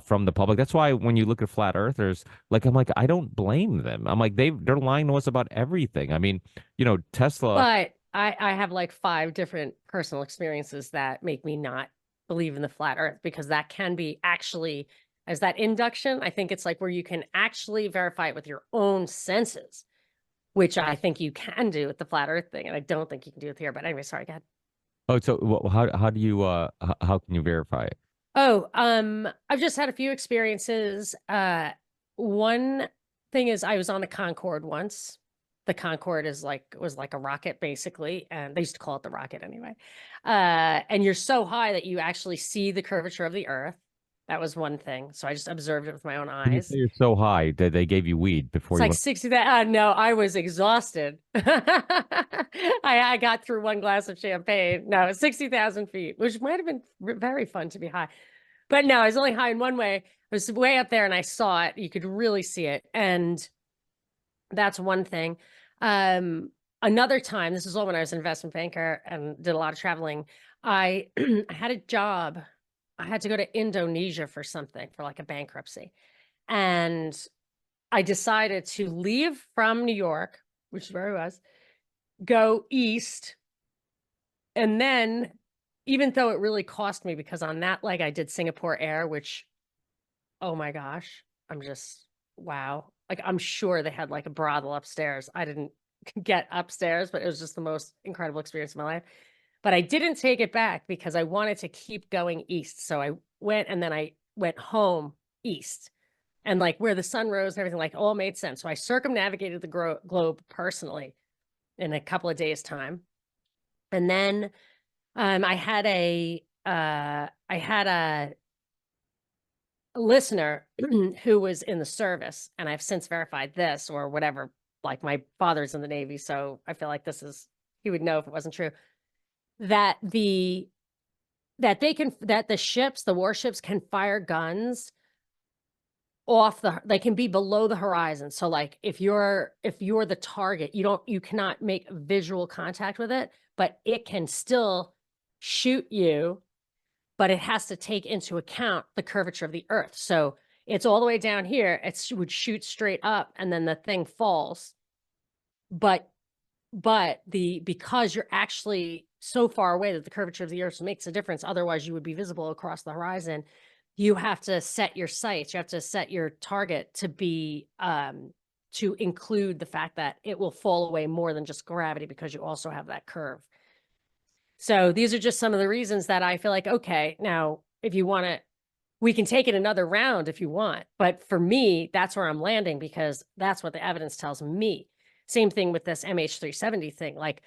from the public. That's why when you look at flat earthers, like I'm like, I don't blame them. I'm like they're lying to us about everything. I mean, Tesla. But I have like 5 different personal experiences that make me not believe in the flat earth, because that can be actually, as that induction, I think it's like where you can actually verify it with your own senses, which I think you can do with the flat earth thing. And I don't think you can do it here. But anyway, sorry, go ahead. Oh, so how do you how can you verify it? Oh, I've just had a few experiences. One thing is I was on a Concorde once. The Concorde was like a rocket basically, and they used to call it the rocket anyway. And you're so high that you actually see the curvature of the Earth. That was one thing. So I just observed it with my own When you say eyes. you're so high that they gave you weed It's before you like went. 60 that no, I was exhausted. I got through one glass of champagne. No, 60,000 feet, which might have been very fun to be high. But no, I was only high in one way. I was way up there and I saw it. You could really see it. And that's one thing. Another time, this is all when I was an investment banker and did a lot of traveling. I I had a job. I had to go to Indonesia for something, for like a bankruptcy. And I decided to leave from New York, which is where I was, go east. And then, even though it really cost me, because on that leg I did Singapore Air, which, oh my gosh, I'm just, wow. Like, I'm sure they had like a brothel upstairs. I didn't get upstairs, but it was just the most incredible experience of my life. But I didn't take it back because I wanted to keep going east. So I went, and then I went home east, and like where the sun rose and everything, like all made sense. So I circumnavigated the globe personally in a couple of days' time. And then I had a listener who was in the service, and I've since verified this or whatever. Like, my father's in the Navy, so I feel like he would know if it wasn't true, that the warships can fire guns they can be below the horizon. So like if you're the target, you cannot make visual contact with it, but it can still shoot you, but it has to take into account the curvature of the Earth. So it's all the way down here. It would shoot straight up, and then the thing falls. But because you're actually so far away that the curvature of the Earth makes a difference. Otherwise, you would be visible across the horizon. You have to set your sights. You have to set your target to be to include the fact that it will fall away more than just gravity, because you also have that curve. So these are just some of the reasons that I feel like, okay, now if you want to, we can take it another round if you want. But for me, that's where I'm landing, because that's what the evidence tells me. Same thing with this MH370 thing. Like,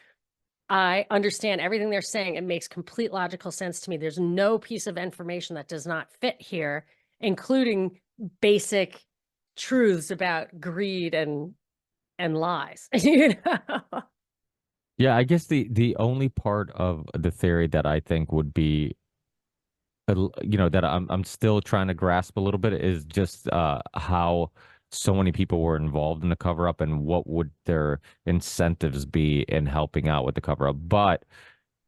I understand everything they're saying. It makes complete logical sense to me. There's no piece of information that does not fit here, including basic truths about greed and lies. You know? Yeah, I guess the only part of the theory that I think would be that I'm still trying to grasp a little bit is just how so many people were involved in the cover up and what would their incentives be in helping out with the cover up. But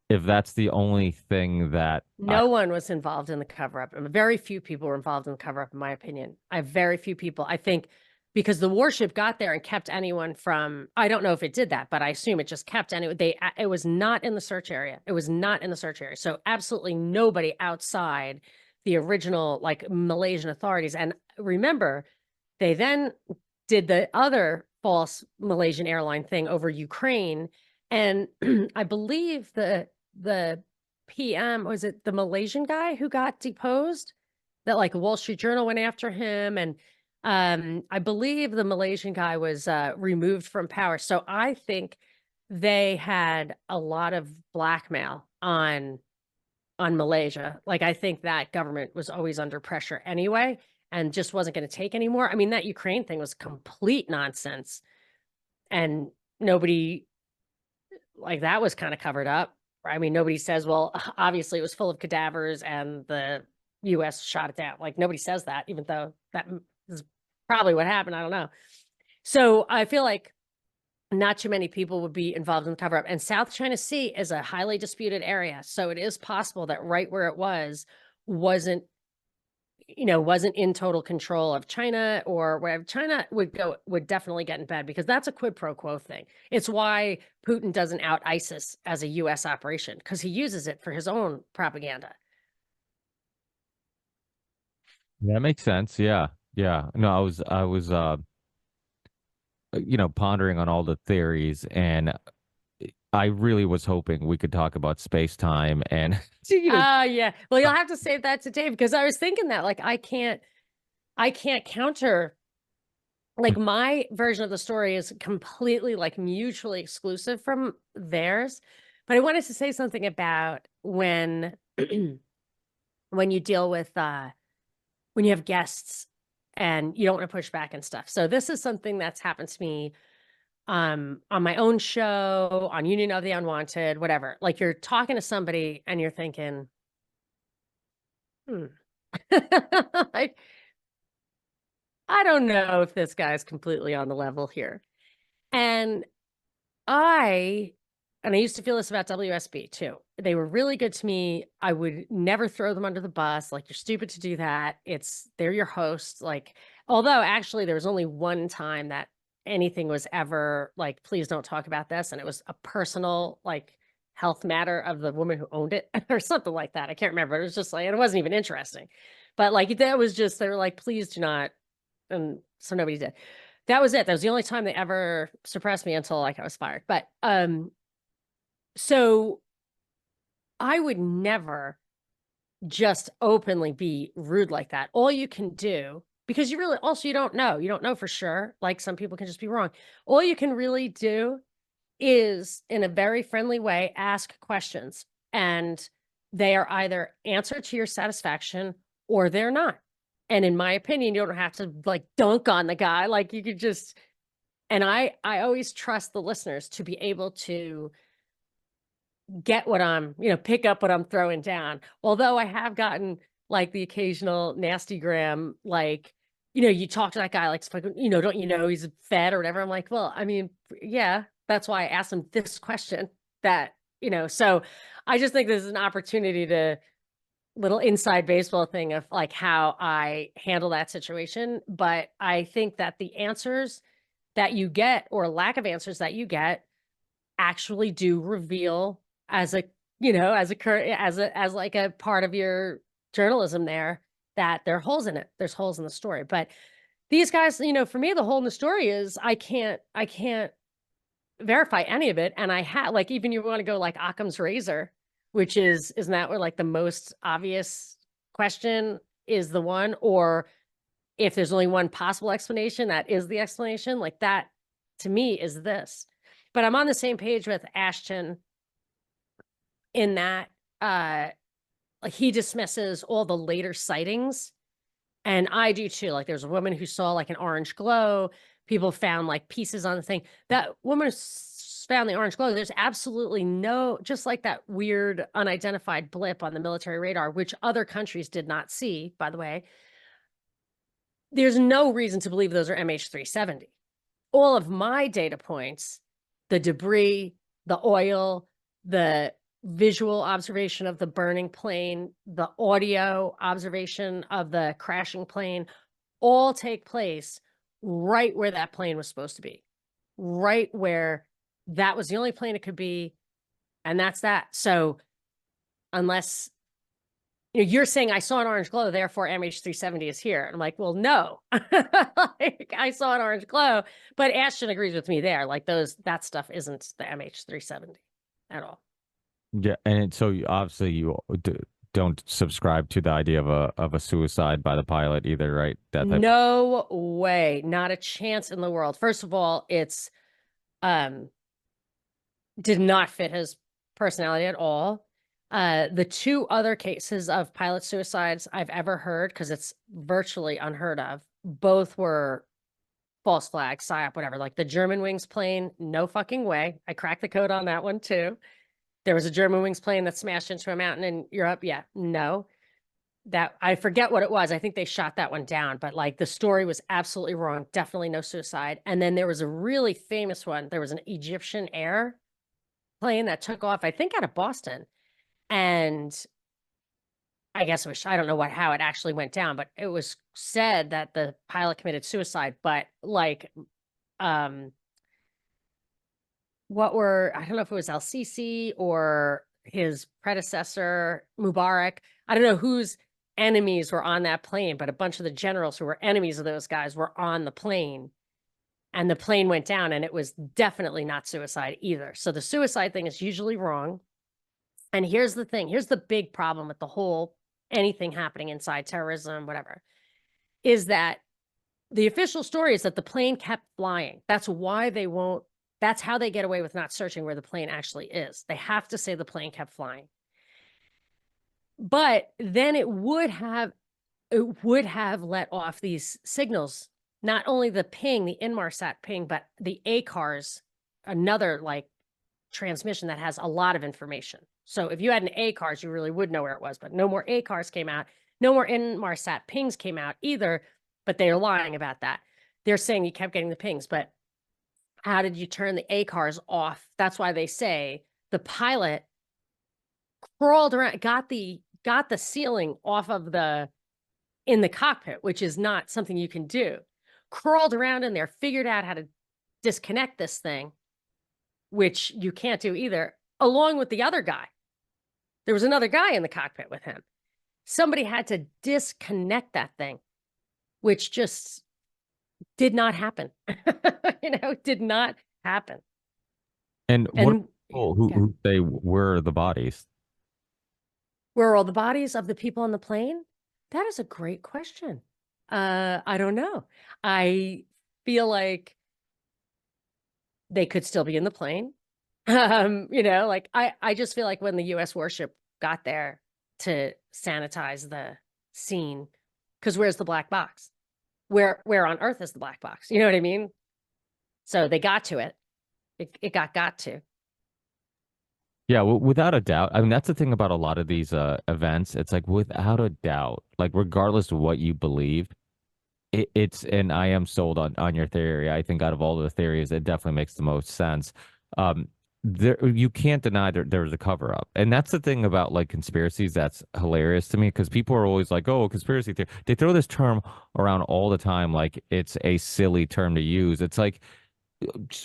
if that's the only thing that No one was involved in the cover up. Very few people were involved in the cover up, in my opinion. I have very few people. I think because the warship got there and kept anyone from, I don't know if it did that, but I assume it just kept anyone. It was not in the search area. It was not in the search area. So absolutely nobody outside the original like Malaysian authorities. And remember, they then did the other false Malaysian airline thing over Ukraine. And I believe the PM, was it the Malaysian guy who got deposed? That like the Wall Street Journal went after him. And I believe the Malaysian guy was removed from power. So I think they had a lot of blackmail on Malaysia. Like I think that government was always under pressure anyway and just wasn't going to take anymore. I mean, that Ukraine thing was complete nonsense. And nobody, like, that was kind of covered up. I mean, nobody says, well, obviously it was full of cadavers and the US shot it down. Like nobody says that, even though that is probably what happened. I don't know. So I feel like not too many people would be involved in the cover up. And South China Sea is a highly disputed area. So it is possible that right where it wasn't in total control of China, or where China would definitely get in bed, because that's a quid pro quo thing. It's why Putin doesn't out ISIS as a US operation, because he uses it for his own propaganda. That makes sense. Yeah. Yeah. No, I was pondering on all the theories, and I really was hoping we could talk about space time and Yeah. Well, you'll have to save that to Dave, because I was thinking that like I can't counter, like my version of the story is completely like mutually exclusive from theirs. But I wanted to say something about when when you deal with when you have guests and you don't want to push back and stuff. So this is something that's happened to me on my own show, on Union of the Unwanted, whatever. Like you're talking to somebody and you're thinking, like, I don't know if this guy's completely on the level here. And I used to feel this about WSB too. They were really good to me. I would never throw them under the bus. Like, you're stupid to do that. They're your host. Like, although actually there was only one time that anything was ever like, please don't talk about this. And it was a personal, like, health matter of the woman who owned it or something like that. I can't remember. It was just like, it wasn't even interesting. But like, that was just, they were like, please do not. And so nobody did. That was it. That was the only time they ever suppressed me until like I was fired. But so I would never just openly be rude like that. All you can do, because you don't know for sure. Like, some people can just be wrong. All you can really do is, in a very friendly way, ask questions, and they are either answered to your satisfaction or they're not. And in my opinion, you don't have to like dunk on the guy. Like, you could just, and I always trust the listeners to be able to get what I'm, pick up what I'm throwing down. Although I have gotten like the occasional nasty gram, like, you talk to that guy, like, don't you know he's fed or whatever. I'm like, well, I mean, yeah, that's why I asked him this question that, so I just think this is an opportunity to, little inside baseball thing of like how I handle that situation. But I think that the answers that you get, or lack of answers that you get, actually do reveal as a, as like a part of your journalism there, that there are holes in it. There's holes in the story. But these guys, for me, the hole in the story is I can't verify any of it. And I had, like, even you want to go like Occam's razor, which isn't that where like the most obvious question is the one, or if there's only one possible explanation, that is the explanation. Like, that to me is this. But I'm on the same page with Ashton in that like, he dismisses all the later sightings, and I do too. Like, there's a woman who saw like an orange glow. People found like pieces on the thing. That woman found the orange glow. There's absolutely no, just like that weird unidentified blip on the military radar, which other countries did not see, by the way. There's no reason to believe those are MH370. All of my data points, the debris, the oil, the visual observation of the burning plane, the audio observation of the crashing plane, all take place right where that plane was supposed to be, right where that was the only plane it could be. And that's that. So unless you're saying I saw an orange glow, therefore MH370 is here. And I'm like, well, no, like, I saw an orange glow, but Ashton agrees with me there. Like that stuff isn't the MH370 at all. Yeah, and so obviously you don't subscribe to the idea of a suicide by the pilot either, right? That type. No way, not a chance in the world. First of all, it's did not fit his personality at all. The two other cases of pilot suicides I've ever heard, because it's virtually unheard of, both were false flag, psyop, whatever. Like the German Wings plane, no fucking way. I cracked the code on that one too. There was a German Wings plane that smashed into a mountain in Europe. Yeah, no. That I forget what it was. I think they shot that one down, but like the story was absolutely wrong. Definitely no suicide. And then there was a really famous one. There was an Egyptian Air plane that took off, I think out of Boston. And I guess it was, I don't know how it actually went down, but it was said that the pilot committed suicide. But like, I don't know if it was El-Sisi or his predecessor, Mubarak. I don't know whose enemies were on that plane, but a bunch of the generals who were enemies of those guys were on the plane. And the plane went down, and it was definitely not suicide either. So the suicide thing is usually wrong. And here's the thing. Here's the big problem with the whole anything happening inside terrorism, whatever, is that the official story is that the plane kept flying. That's why they won't, that's how they get away with not searching where the plane actually is. They have to say the plane kept flying. But then it would have let off these signals, not only the ping, the Inmarsat ping, but the ACARS, another like transmission that has a lot of information. So if you had an ACARS, you really would know where it was, but no more ACARS came out. No more Inmarsat pings came out either, but they're lying about that. They're saying you kept getting the pings, but how did you turn the ACARS off? That's why they say the pilot crawled around, got the ceiling off of in the cockpit, which is not something you can do. Crawled around in there, figured out how to disconnect this thing, which you can't do either, along with the other guy. There was another guy in the cockpit with him. Somebody had to disconnect that thing, which just did not happen. Did not happen. And what people who say where are the bodies? Where are all the bodies of the people on the plane? That is a great question. I don't know. I feel like they could still be in the plane. Like I just feel like when the US warship got there to sanitize the scene, because where's the black box? Where on earth is the black box? You know what I mean? So they got to it. It got to. Yeah, without a doubt. I mean, that's the thing about a lot of these events. It's like without a doubt, like regardless of what you believe, it's and I am sold on your theory. I think out of all the theories, it definitely makes the most sense. There you can't deny there was a cover up, and that's the thing about like conspiracies that's hilarious to me because people are always like, "Oh, conspiracy theory." They throw this term around all the time, like it's a silly term to use. It's like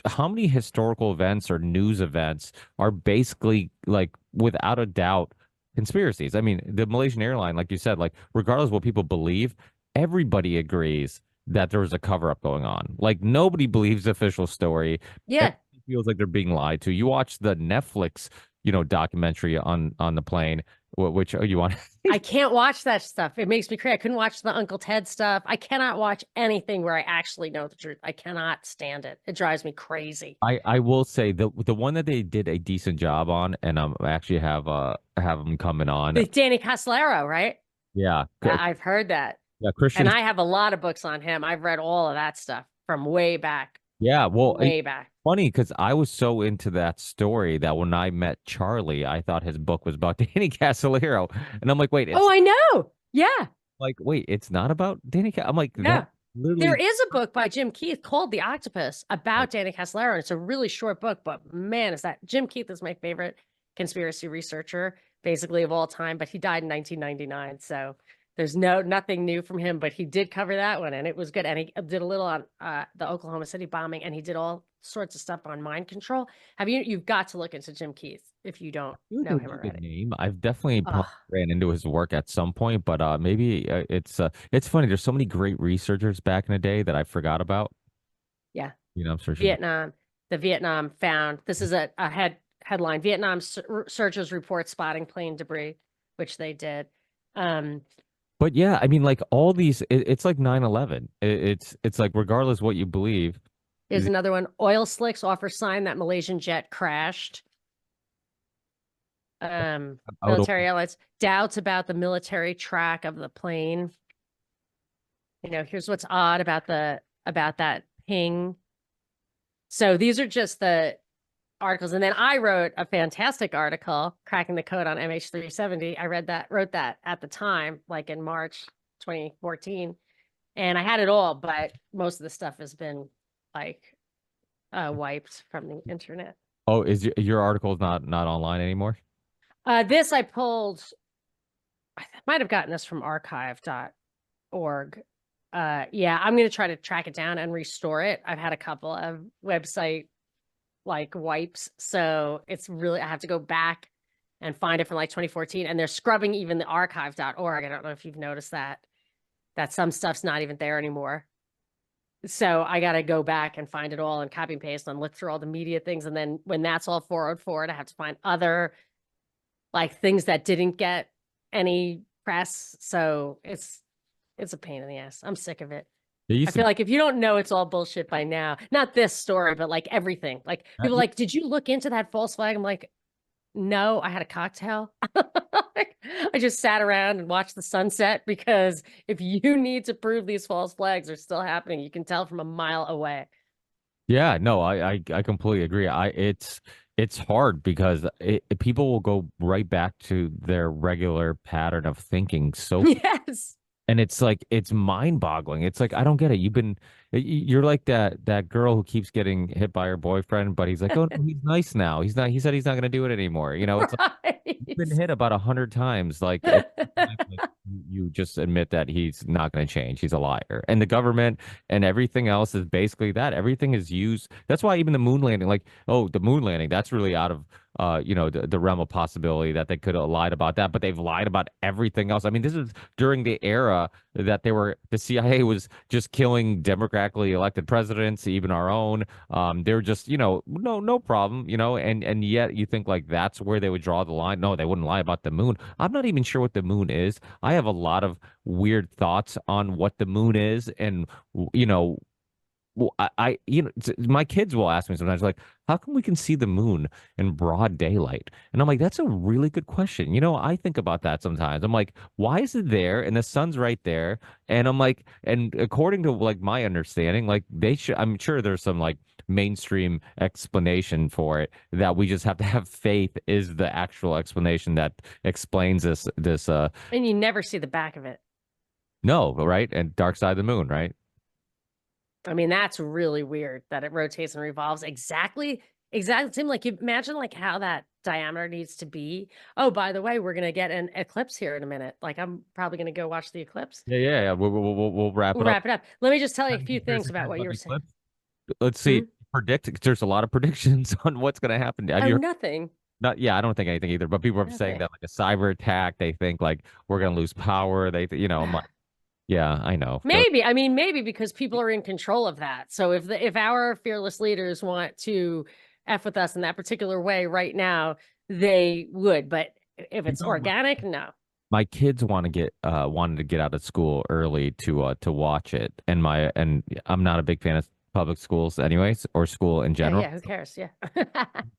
how many historical events or news events are basically like without a doubt conspiracies? I mean, the Malaysian airline, like you said, like regardless of what people believe, everybody agrees that there was a cover up going on. Like nobody believes the official story. Yeah. Everybody feels like they're being lied to. You watch the Netflix, documentary on the plane, which you want. I can't watch that stuff. It makes me crazy. I couldn't watch the Uncle Ted stuff. I cannot watch anything where I actually know the truth. I cannot stand it. It drives me crazy. I will say the one that they did a decent job on, and I actually have them coming on. With Danny Casolaro, right? Yeah, I've heard that. Yeah, Christian. And I have a lot of books on him. I've read all of that stuff from way back. Yeah, well, way back. Funny because I was so into that story that when I met Charlie, I thought his book was about Danny Casolaro, and I'm like, wait, oh, I know. Yeah. Like, wait, it's not about Danny. I'm like, yeah. Literally... There is a book by Jim Keith called The Octopus about Danny Casolaro. It's a really short book, but man, is that Jim Keith is my favorite conspiracy researcher, basically of all time. But he died in 1999, so There's nothing new from him, but he did cover that one, and it was good. And he did a little on the Oklahoma City bombing, and he did all sorts of stuff on mind control. You've got to look into Jim Keith if you don't It would know be him a good already. name. I've definitely Oh, probably ran into his work at some point, but maybe it's funny. There's so many great researchers back in the day that I forgot about. yeah. I'm searching. Vietnam, the Vietnam found, this is a headline, Vietnam searchers report spotting plane debris, which they did. Um, But yeah, I mean, like all these, it's like 9/11. It's like regardless what you believe, Here's another one. Oil slicks offer sign that Malaysian jet crashed. out of Military airlines, doubts about the military track of the plane. Here's what's odd about that ping. So these are just the articles. And then I wrote a fantastic article, Cracking the Code on MH370. I wrote that at the time, like in March 2014. And I had it all, but most of the stuff has been like wiped from the internet. oh, is your article not online anymore? This I pulled, I might have gotten this from archive.org. Yeah, I'm going to try to track it down and restore it. I've had a couple of website like wipes. So it's really, I have to go back and find it from like 2014. And they're scrubbing even the archive.org. I don't know if you've noticed that some stuff's not even there anymore. So I got to go back and find it all and copy and paste and look through all the media things. And then when that's all forward forward, I have to find other like things that didn't get any press. So it's a pain in the ass. I'm sick of it. I feel like if you don't know it's all bullshit by now, not this story, but like everything. Like people like, did you look into that false flag? I'm like, no, I had a cocktail. I just sat around and watched the sunset because if you need to prove these false flags are still happening, you can tell from a mile away. Yeah, no, I completely agree. It's hard because people will go right back to their regular pattern of thinking. So Yes. and it's like it's mind-boggling. It's like I don't get it. You're like that girl who keeps getting hit by her boyfriend, but he's like, oh no, he's nice now. He's not. He said he's not going to do it anymore. It's like you've been Right. hit about 100 times. Like it's like you just admit that he's not going to change. He's a liar, and the government and everything else is basically that. Everything is used. That's why even the moon landing, like the moon landing, that's really out of the realm of possibility that they could have lied about that, but they've lied about everything else. I mean, this is during the era that the CIA was just killing democratically elected presidents, even our own. They're just, no problem, and yet you think like that's where they would draw the line. No, they wouldn't lie about the moon. I'm not even sure what the moon is. I have a lot of weird thoughts on what the moon is, and you know, well, my kids will ask me sometimes, like, how come we can see the moon in broad daylight? And I'm like, that's a really good question. I think about that sometimes. I'm like, why is it there? And the sun's right there. And I'm like, and according to like my understanding, like I'm sure there's some like mainstream explanation for it that we just have to have faith is the actual explanation that explains this And you never see the back of it. no, right? And dark side of the moon, right? I mean, that's really weird that it rotates and revolves exactly. Seem like you imagine like how that diameter needs to be. Oh, by the way, we're gonna get an eclipse here in a minute. Like I'm probably gonna go watch the eclipse. Yeah. We'll wrap We'll it up. wrap it up. Let me just tell you a Any few conspiracy things about theories what you about were the saying. eclipse? Let's see. Hmm? Predict. There's a lot of predictions on what's going to happen. Have Oh, you heard? nothing. Not? Yeah, I don't think anything either. But people are saying Nothing. that like a cyber attack. They think like we're going to lose power. I'm like, yeah, I know. Maybe. I mean, maybe because people are in control of that. So if our fearless leaders want to F with us in that particular way right now, they would. But if You it's know, organic, no. my kids wanted to get out of school early to watch it, and I'm not a big fan of public schools anyways, or school in Yeah, general. yeah, who cares? Yeah.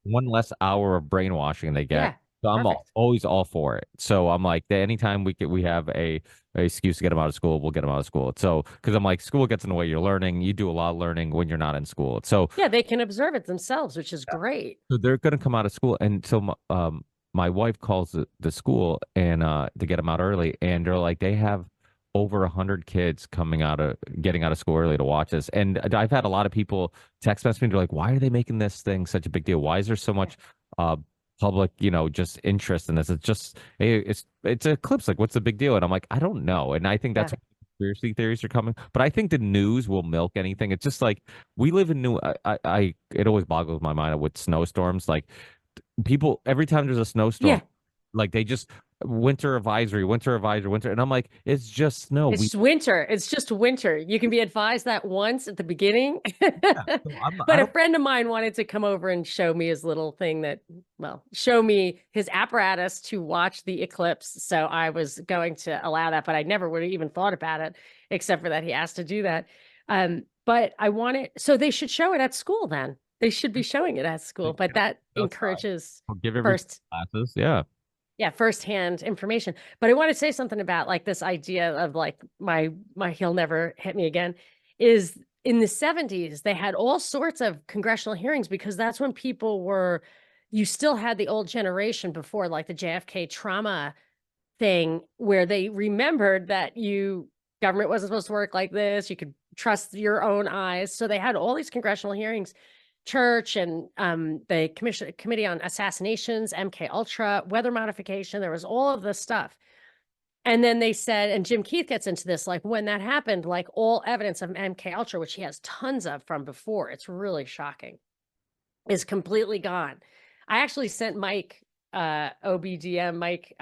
One less hour of brainwashing they get. Yeah, So I'm perfect. always all for it. So I'm like, anytime we have a excuse to get them out of school, we'll get them out of school. So because I'm like, school gets in the way. You're learning. You do a lot of learning when you're not in school. So Yeah, they can observe it themselves, which is great. they're going to come out of school, and so my wife calls the school and to get them out early, and they're like, they have over 100 kids getting out of school early to watch this. And I've had a lot of people text message me. They're like, why are they making this thing such a big deal? Why is there so Yeah. much public, just interest in this. It's just hey, it's an eclipse. Like, what's the big deal? And I'm like, I don't know. And I think that's Yeah. why conspiracy theories are coming. But I think the news will milk anything. It's just like we live in new. It always boggles my mind with snowstorms. Like people, every time there's a snowstorm, Yeah. like they just winter advisory, winter, and I'm like, it's just snow. It's winter. It's just winter. You can be advised that once at the beginning. Yeah, so I But a don't. friend of mine wanted to come over and show me his little thing show me his apparatus to watch the eclipse. So I was going to allow that, but I never would have even thought about it, except for that he asked to do that. But I wanted, so they should show it at school then. They should be showing it at school, but that Outside. encourages I'll give every first classes. Yeah. yeah, firsthand information. But I want to say something about like this idea of like my he'll never hit me again is in the 70s they had all sorts of congressional hearings because that's when people were you still had the old generation before like the JFK trauma thing where they remembered that government wasn't supposed to work like this. You could trust your own eyes. So they had all these congressional hearings, church and the committee on assassinations, MK Ultra, weather modification. There was all of this stuff. And then they said, and Jim Keith gets into this, like when that happened, like all evidence of MK Ultra, which he has tons of from before, it's really shocking, is completely gone. I actually sent Mike, OBDM, Mike,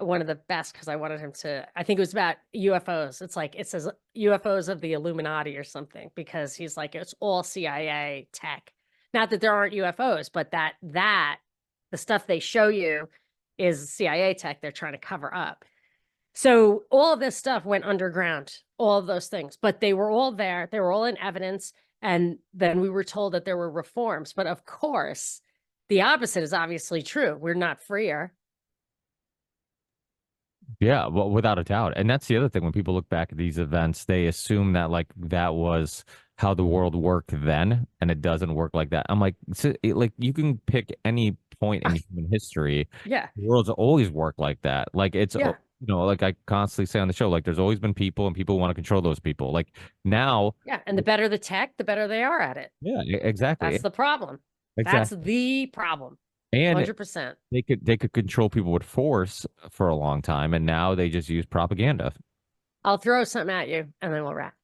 one of the best because I wanted him to, I think it was about UFOs. It's like, it says UFOs of the Illuminati or something, because he's like, it's all CIA tech. Not that there aren't UFOs, but that the stuff they show you is CIA tech they're trying to cover up. So all of this stuff went underground, all of those things, but they were all there. They were all in evidence. And then we were told that there were reforms. But of course, the opposite is obviously true. We're not freer. Yeah, well, without a doubt. And that's the other thing. When people look back at these events, they assume that like that was how the world worked then, and it doesn't work like that. I'm like, like you can pick any point in human history. Yeah. The world's always worked like that. Like it's, Yeah. like I constantly say on the show, like there's always been people, and people want to control those people. Like now, Yeah. And the better the tech, the better they are at it. yeah, exactly, That's the problem. That's exactly. the problem. And 100%. they could control people with force for a long time, and now they just use propaganda. I'll throw something at you and then we'll wrap.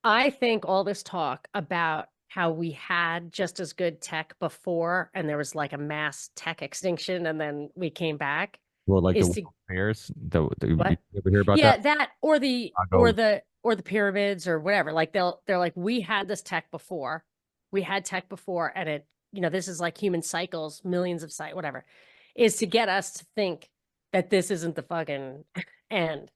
I think all this talk about how we had just as good tech before and there was like a mass tech extinction and then we came back Well, like the is World to Fairs, you what? ever hear about Yeah, that? that or the Chicago. pyramids or whatever. Like they're like, we had this tech before. We had tech before, and it, this is like human cycles, millions of whatever, is to get us to think that this isn't the fucking end.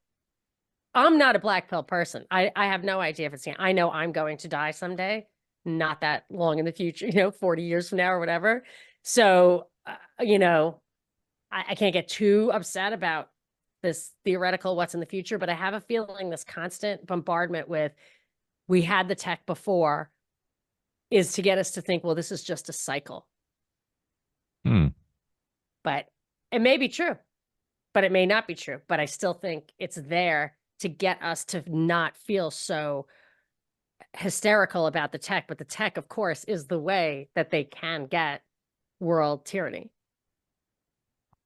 I'm not a black pill person. I have no idea if I know I'm going to die someday, not that long in the future, 40 years from now or whatever. So, I can't get too upset about this theoretical what's in the future, but I have a feeling this constant bombardment with we had the tech before is to get us to think, well, this is just a cycle. Hmm. But it may be true, but it may not be true. But I still think it's there to get us to not feel so hysterical about the tech. But the tech, of course, is the way that they can get world tyranny.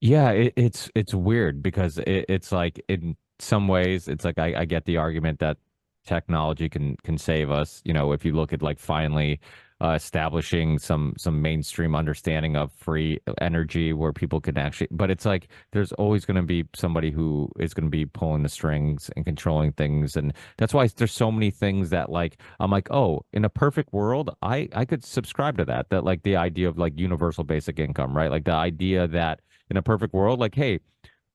Yeah, it's weird because it's like in some ways it's like I get the argument that technology can save us. If you look at like finally establishing some mainstream understanding of free energy where people can actually, but it's like there's always going to be somebody who is going to be pulling the strings and controlling things, and that's why there's so many things that like I'm like, oh, in a perfect world, I could subscribe to that like the idea of like universal basic income, right? Like the idea that in a perfect world, like, hey,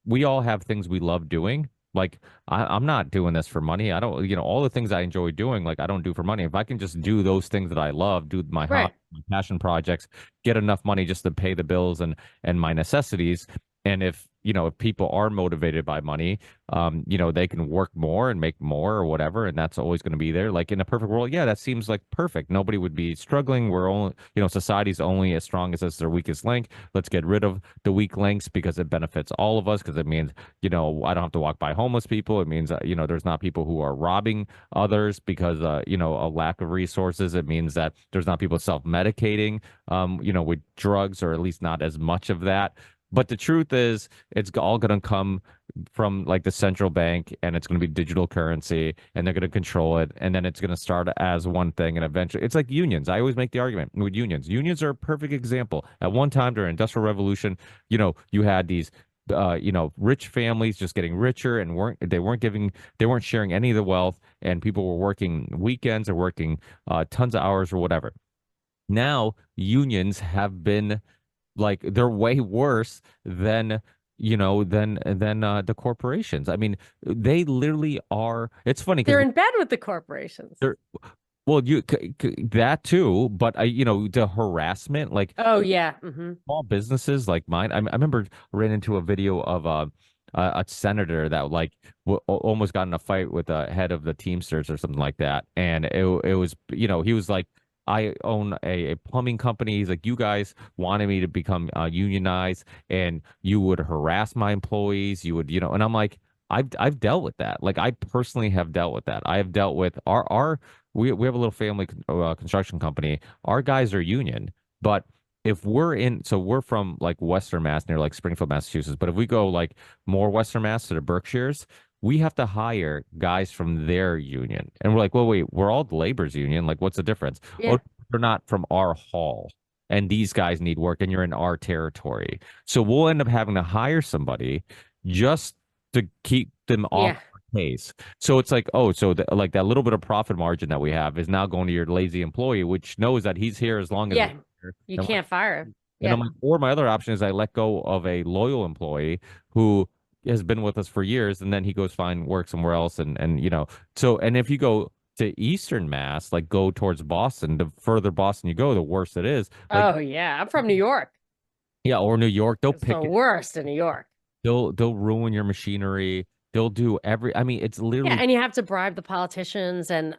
we all have things we love doing. Like I'm not doing this for money. I don't, all the things I enjoy doing, like I don't do for money. If I can just do those things that I love, do my hobby, Right. my passion projects, get enough money just to pay the bills and my necessities. And if if people are motivated by money, they can work more and make more or whatever, and that's always going to be there. Like in a perfect world, yeah, that seems like perfect. Nobody would be struggling. We're only, society's only as strong as their weakest link. Let's get rid of the weak links because it benefits all of us. Because it means, I don't have to walk by homeless people. It means, there's not people who are robbing others because, a lack of resources. It means that there's not people self-medicating, with drugs, or at least not as much of that. But the truth is, it's all going to come from like the central bank, and it's going to be digital currency, and they're going to control it. And then it's going to start as one thing. And eventually, it's like unions. I always make the argument with unions. Unions are a perfect example. At one time during Industrial Revolution, you had these rich families just getting richer, and they weren't sharing any of the wealth, and people were working weekends or working tons of hours or whatever. Now unions have been like, they're way worse than the corporations. I mean, they literally are. It's funny because They're in bed with the corporations. they're well, that too, but the harassment, like Oh yeah. small businesses like mine. I remember ran into a video of a senator that like almost got in a fight with the head of the Teamsters or something like that, and it was, he was like, I own a plumbing company. He's like, you guys wanted me to become unionized, and you would harass my employees. You would, and I'm like, I've dealt with that. Like, I personally have dealt with that. I have dealt with we have a little family construction company. Our guys are union, but if we're from like Western Mass, near like Springfield, Massachusetts, but if we go like more Western Mass to the Berkshires, we have to hire guys from their union. And we're like, well, wait, we're all the labor's union. Like, what's the difference? Yeah. Oh, they're not from our hall. And these guys need work, and you're in our territory. So we'll end up having to hire somebody just to keep them off Yeah. our case. So it's like, oh, so like that little bit of profit margin that we have is now going to your lazy employee, which knows that he's here as long as Yeah. we're here. You can't fire him. And I'm Yeah. like, or my other option is I let go of a loyal employee who has been with us for years, and then he goes find work somewhere else, and so, and if you go to Eastern Mass, like go towards Boston, the further Boston you go, the worse it is. Like, Oh yeah. I'm from New York. yeah, or New York, they'll It's the pick it, worst in New York. they'll ruin your machinery, they'll do I mean, it's Yeah, literally. and you have to bribe the politicians, and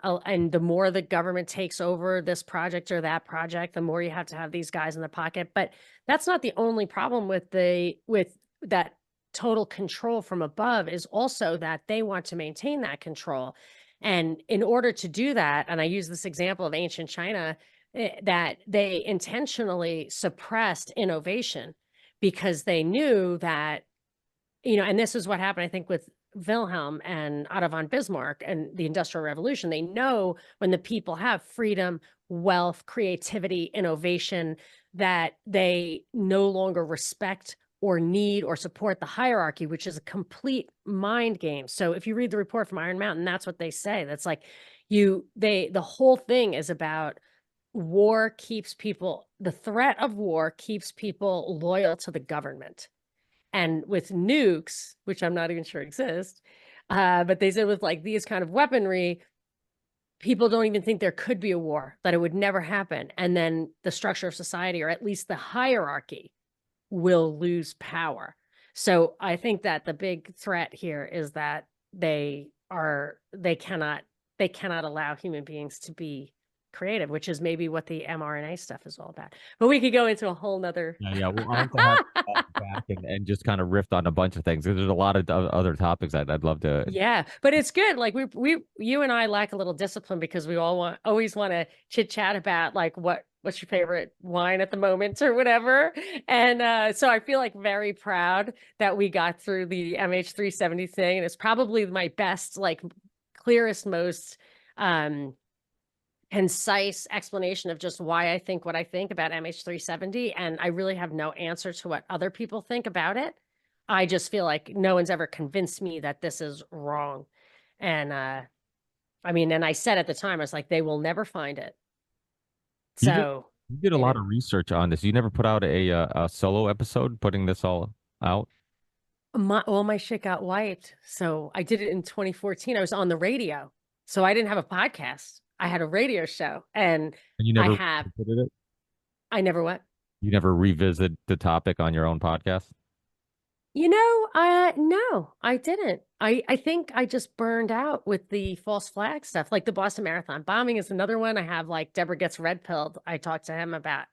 the more the government takes over this project or that project, the more you have to have these guys in the pocket. But that's not the only problem with that total control from above, is also that they want to maintain that control. And in order to do that, and I use this example of ancient China, that they intentionally suppressed innovation because they knew that, and this is what happened, I think, with Wilhelm and Otto von Bismarck and the Industrial Revolution. They know when the people have freedom, wealth, creativity, innovation, that they no longer respect or need or support the hierarchy, which is a complete mind game. So if you read the report from Iron Mountain, that's what they say. That's like the whole thing is about war keeps people, the threat of war keeps people loyal to the government. And with nukes, which I'm not even sure exist, but they said with like these kind of weaponry, people don't even think there could be a war, that it would never happen. And then the structure of society, or at least the hierarchy, will lose power. So I think that the big threat here is that they cannot allow human beings to be creative, which is maybe what the mRNA stuff is all about. But we could go into a whole nother. Yeah, well, I'll have to have back and just kind of riff on a bunch of things. There's a lot of other topics I'd love to. Yeah, but it's good. Like you and I lack a little discipline because we always want to chit chat about like what's your favorite wine at the moment or whatever. And so I feel like very proud that we got through the MH370 thing. And it's probably my best, like clearest, most concise explanation of just why I think what I think about MH370. And I really have no answer to what other people think about it. I just feel like no one's ever convinced me that this is wrong. And I mean, and I said at the time, I was like, they will never find it. You did, So, you did a lot of research on this. You never put out a solo episode putting this all out? all my shit got wiped. So I did it in 2014. I was on the radio. So I didn't have a podcast. I had a radio show, and And you I never have, revisited it? I never what? You never revisit the topic on your own podcast? No, I didn't. I think I just burned out with the false flag stuff. Like the Boston Marathon bombing is another one. I have like Deborah Gets Red Pilled. I talked to Adam about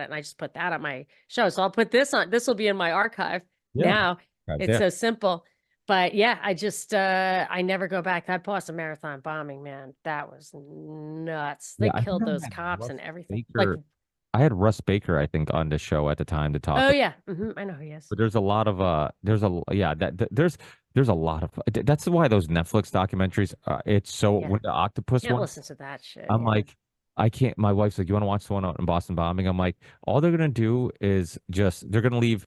it, and I just put that on my show. So I'll put this on. This will be in my archive Yeah. now. Right It's there. so simple. But yeah, I never go back. That Boston Marathon bombing, man, that was nuts. They Yeah, I think killed I those had cops Russ and everything. Like, Baker. I had Russ Baker, I think, on the show at the time to talk oh about. yeah, I know who he is. But there's a lot of there's a yeah there's a lot of that's why those Netflix documentaries it's so Yeah, when the octopus can't one listen to that shit. I'm Yeah, like I can't. My wife's like, you want to watch the one out in Boston bombing? I'm like, all they're gonna do is just they're gonna leave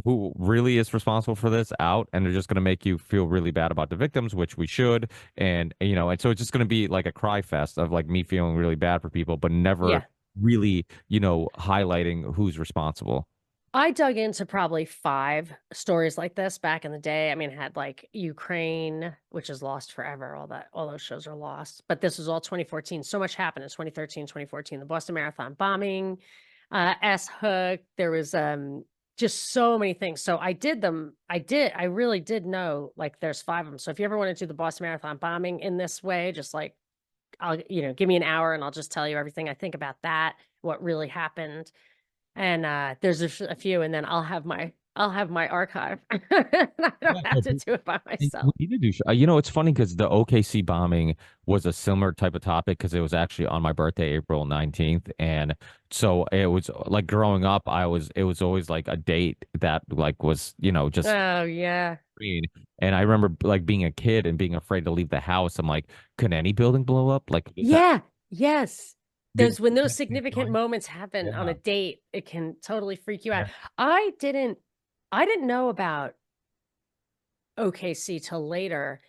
who really is responsible for this out, and they're just gonna make you feel really bad about the victims, which we should, and and so it's just gonna be like a cry fest of like me feeling really bad for people, but never yeah. really highlighting who's responsible. I dug into probably five stories like this back in the day. I mean, it had like Ukraine, which is lost forever. All those shows are lost. But this was all 2014. So much happened in 2013, 2014. The Boston Marathon bombing, S Hook. There was just so many things. So I did them. I really did know like there's five of them. So if you ever want to do the Boston Marathon bombing in this way, just like give me an hour and I'll just tell you everything I think about that, what really happened. And there's a few, and then I'll have my archive. I don't have to do it by We myself. need to do. It's funny because the OKC bombing was a similar type of topic because it was actually on my birthday, April 19th, and so it was like growing up, it was always like a date that like was just Oh yeah. green. And I remember like being a kid and being afraid to leave the house. I'm like, could any building blow up? Like, could this happen? Yeah. Yes. Did, There's when those significant yeah, moments happen on a date, it can totally freak you out. yeah. I didn't I didn't know about OKC till later.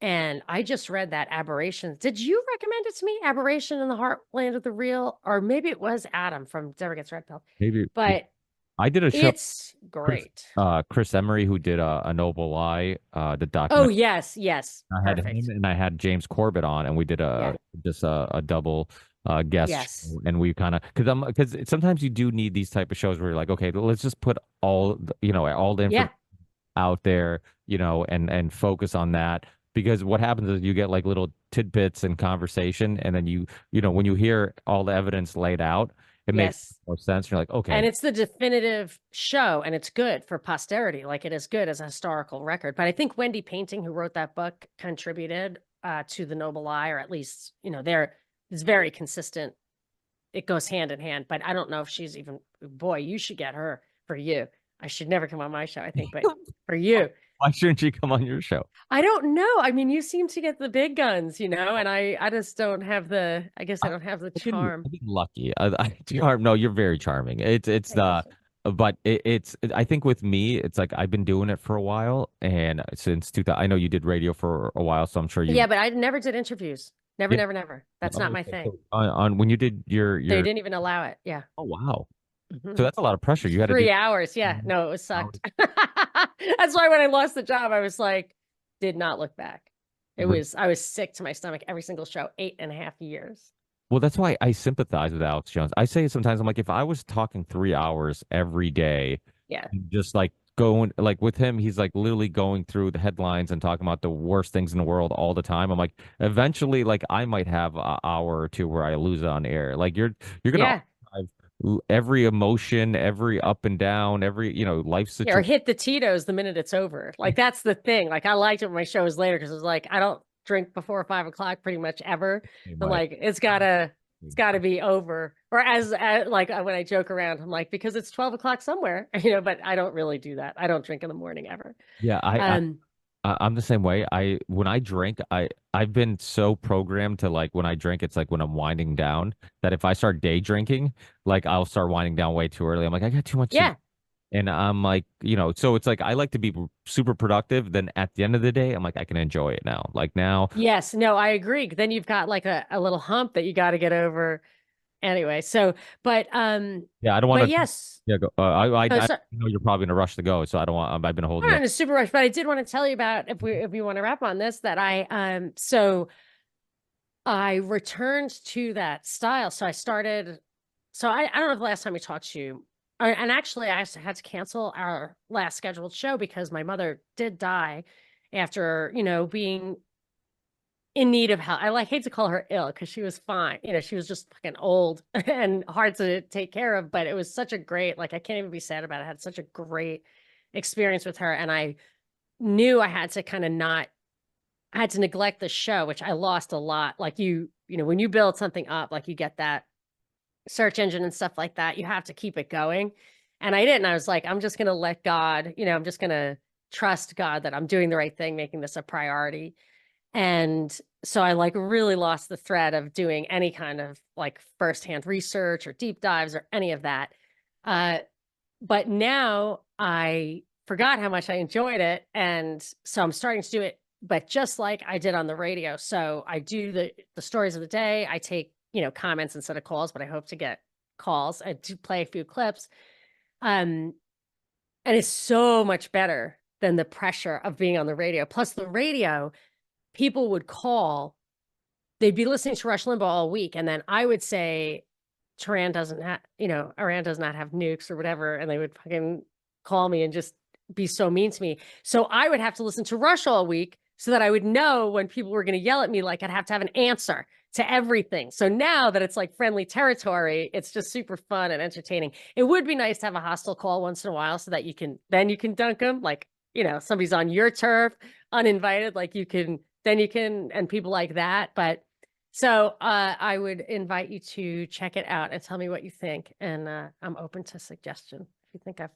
And I just read that Aberration. Did you recommend it to me? Aberration in the Heartland of the Real? Or maybe it was Adam from Deborah Gets Red Pill. Maybe But I did a show. it's Chris great. Chris Emery, who did a Noble Lie, the Oh, documentary. yes, yes. I had him Perfect. and I had James Corbett on, and we did Yeah. just a double guest Yes. show, and we kind of because sometimes you do need these type of shows where you're like, okay, let's just put all the Yeah. information out there, and focus on that. Because what happens is you get like little tidbits in conversation, and then when you hear all the evidence laid out, it makes Yes. more sense. You're like, And okay, it's the definitive show, and it's good for posterity. Like it is good as a historical record. But I think Wendy Painting, who wrote that book, contributed to the Noble Lie, or at least, there is very consistent. It goes hand in hand. But I don't know if she's even, boy, you should get her for you. I should never come on my show, I think, but for you. why shouldn't she come on your show? I don't know. I mean, you seem to get the big guns, and I just don't have I guess I don't have the charm. I've been lucky. No, you're very charming. It's I the, appreciate it. but I think with me, it's like I've been doing it for a while, and since 2000, I know you did radio for a while, so I'm sure Yeah, you. but I never did interviews. Never, Yeah. never, never. That's not Oh, my okay. thing. So on when you did They your didn't even allow it. Yeah. oh wow, so Mhm. that's a lot of pressure. You had to do 3 hours. Yeah. No, it was sucked. That's why when I lost the job, I was like, did not look back. I was sick to my stomach every single show, 8.5 years. well, that's why I sympathize with Alex Jones. I say sometimes I'm like, if I was talking 3 hours every day, Yeah. just like going like with him, he's like literally going through the headlines and talking about the worst things in the world all the time. I'm like, eventually, like I might have an hour or two where I lose it on air. Like you're gonna Yeah. archive every emotion, every up and down, every life Yeah, or situation. hit the Tito's the minute it's over. Like that's the thing. Like I liked it when my show was later because it was like I don't drink before 5 o'clock pretty much ever. I'm like it's gotta be over. Or as like when I joke around, I'm like because it's 12 o'clock somewhere, But I don't really do that. I don't drink in the morning ever. Yeah, Um, I'm the same way. When I drink, I've been so programmed to like when I drink, it's like when I'm winding down that if I start day drinking, like I'll start winding down way too early. I'm like, I got too much to do. yeah, And I'm like, so it's like I like to be super productive. Then at the end of the day, I'm like, I can enjoy it now. Like now, yes, no, I agree. Then you've got like a little hump that you got to get over anyway. So, yeah, I don't want but to. yes. Yeah, go. Oh, I so know you're probably in a rush to go, so I don't want. I've been holding I'm you not up. in a super rush, but I did want to tell you about if we want to wrap on this that so I returned to that style. So I started. So I don't know if the last time we talked to you. And actually, I had to cancel our last scheduled show because my mother did die after, being in need of help. I hate to call her ill because she was fine. She was just fucking old and hard to take care of, but it was such a great, I can't even be sad about it. I had such a great experience with her. And I knew I had to I had to neglect the show, which I lost a lot. Like when you build something up, like you get that search engine and stuff like that, you have to keep it going. And I didn't. I was like, I'm just going to let God, I'm just going to trust God that I'm doing the right thing, making this a priority. And so I really lost the thread of doing any kind of firsthand research or deep dives or any of that. But now I forgot how much I enjoyed it. And so I'm starting to do it, but just like I did on the radio. So I do the stories of the day. I take, comments instead of calls, but I hope to get calls. I do play a few clips. And it's so much better than the pressure of being on the radio. Plus the radio, people would call, they'd be listening to Rush Limbaugh all week. And then I would say, Iran does not have nukes or whatever. And they would fucking call me and just be so mean to me. So I would have to listen to Rush all week so that I would know when people were going to yell at me, I'd have to have an answer to everything. So now that it's friendly territory, it's just super fun and entertaining. It would be nice to have a hostile call once in a while so that you can dunk them. Somebody's on your turf, uninvited, and people like that. But so I would invite you to check it out and tell me what you think. And I'm open to suggestion if you think I'm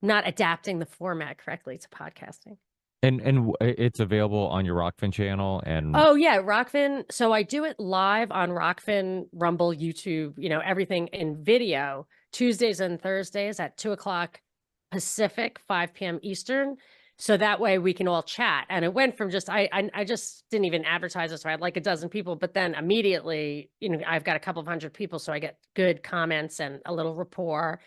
not adapting the format correctly to podcasting. And it's available on your Rockfin channel and oh yeah, Rockfin. So I do it live on Rockfin, Rumble, YouTube, everything in video Tuesdays and Thursdays at 2:00 Pacific, 5 p.m. Eastern. So that way we can all chat. And it went from I just didn't even advertise it. So I had a dozen people, but then immediately, I've got a couple of hundred people. So I get good comments and a little rapport.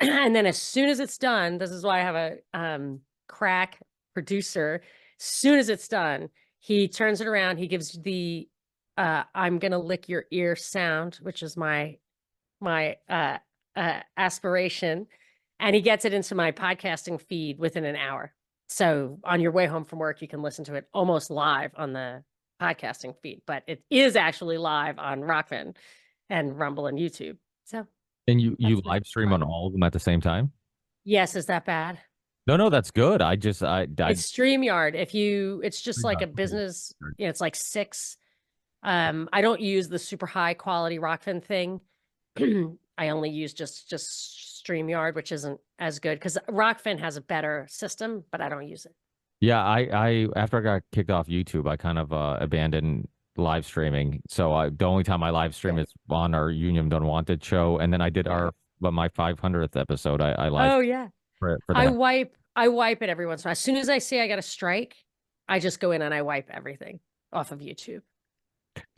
And then as soon as it's done, this is why I have a crack producer. As soon as it's done, he turns it around. He gives the I'm gonna lick your ear sound, which is my aspiration, and he gets it into my podcasting feed within an hour. So on your way home from work, you can listen to it almost live on the podcasting feed, but it is actually live on Rockfin and Rumble and YouTube. So and you live stream on all of them at the same time? Yes, is that bad? No, that's good. I It's StreamYard. It's just like a business, it's like 6. I don't use the super high quality Rockfin thing. I only use just StreamYard, which isn't as good because Rockfin has a better system, but I don't use it. Yeah, I after I got kicked off YouTube, I kind of abandoned live streaming. So the only time I live stream is on our Union Unwanted show, and then I did my 500th episode. I live. Oh yeah. For I wipe it every once in a while. As soon as I see I got a strike, I just go in and I wipe everything off of YouTube.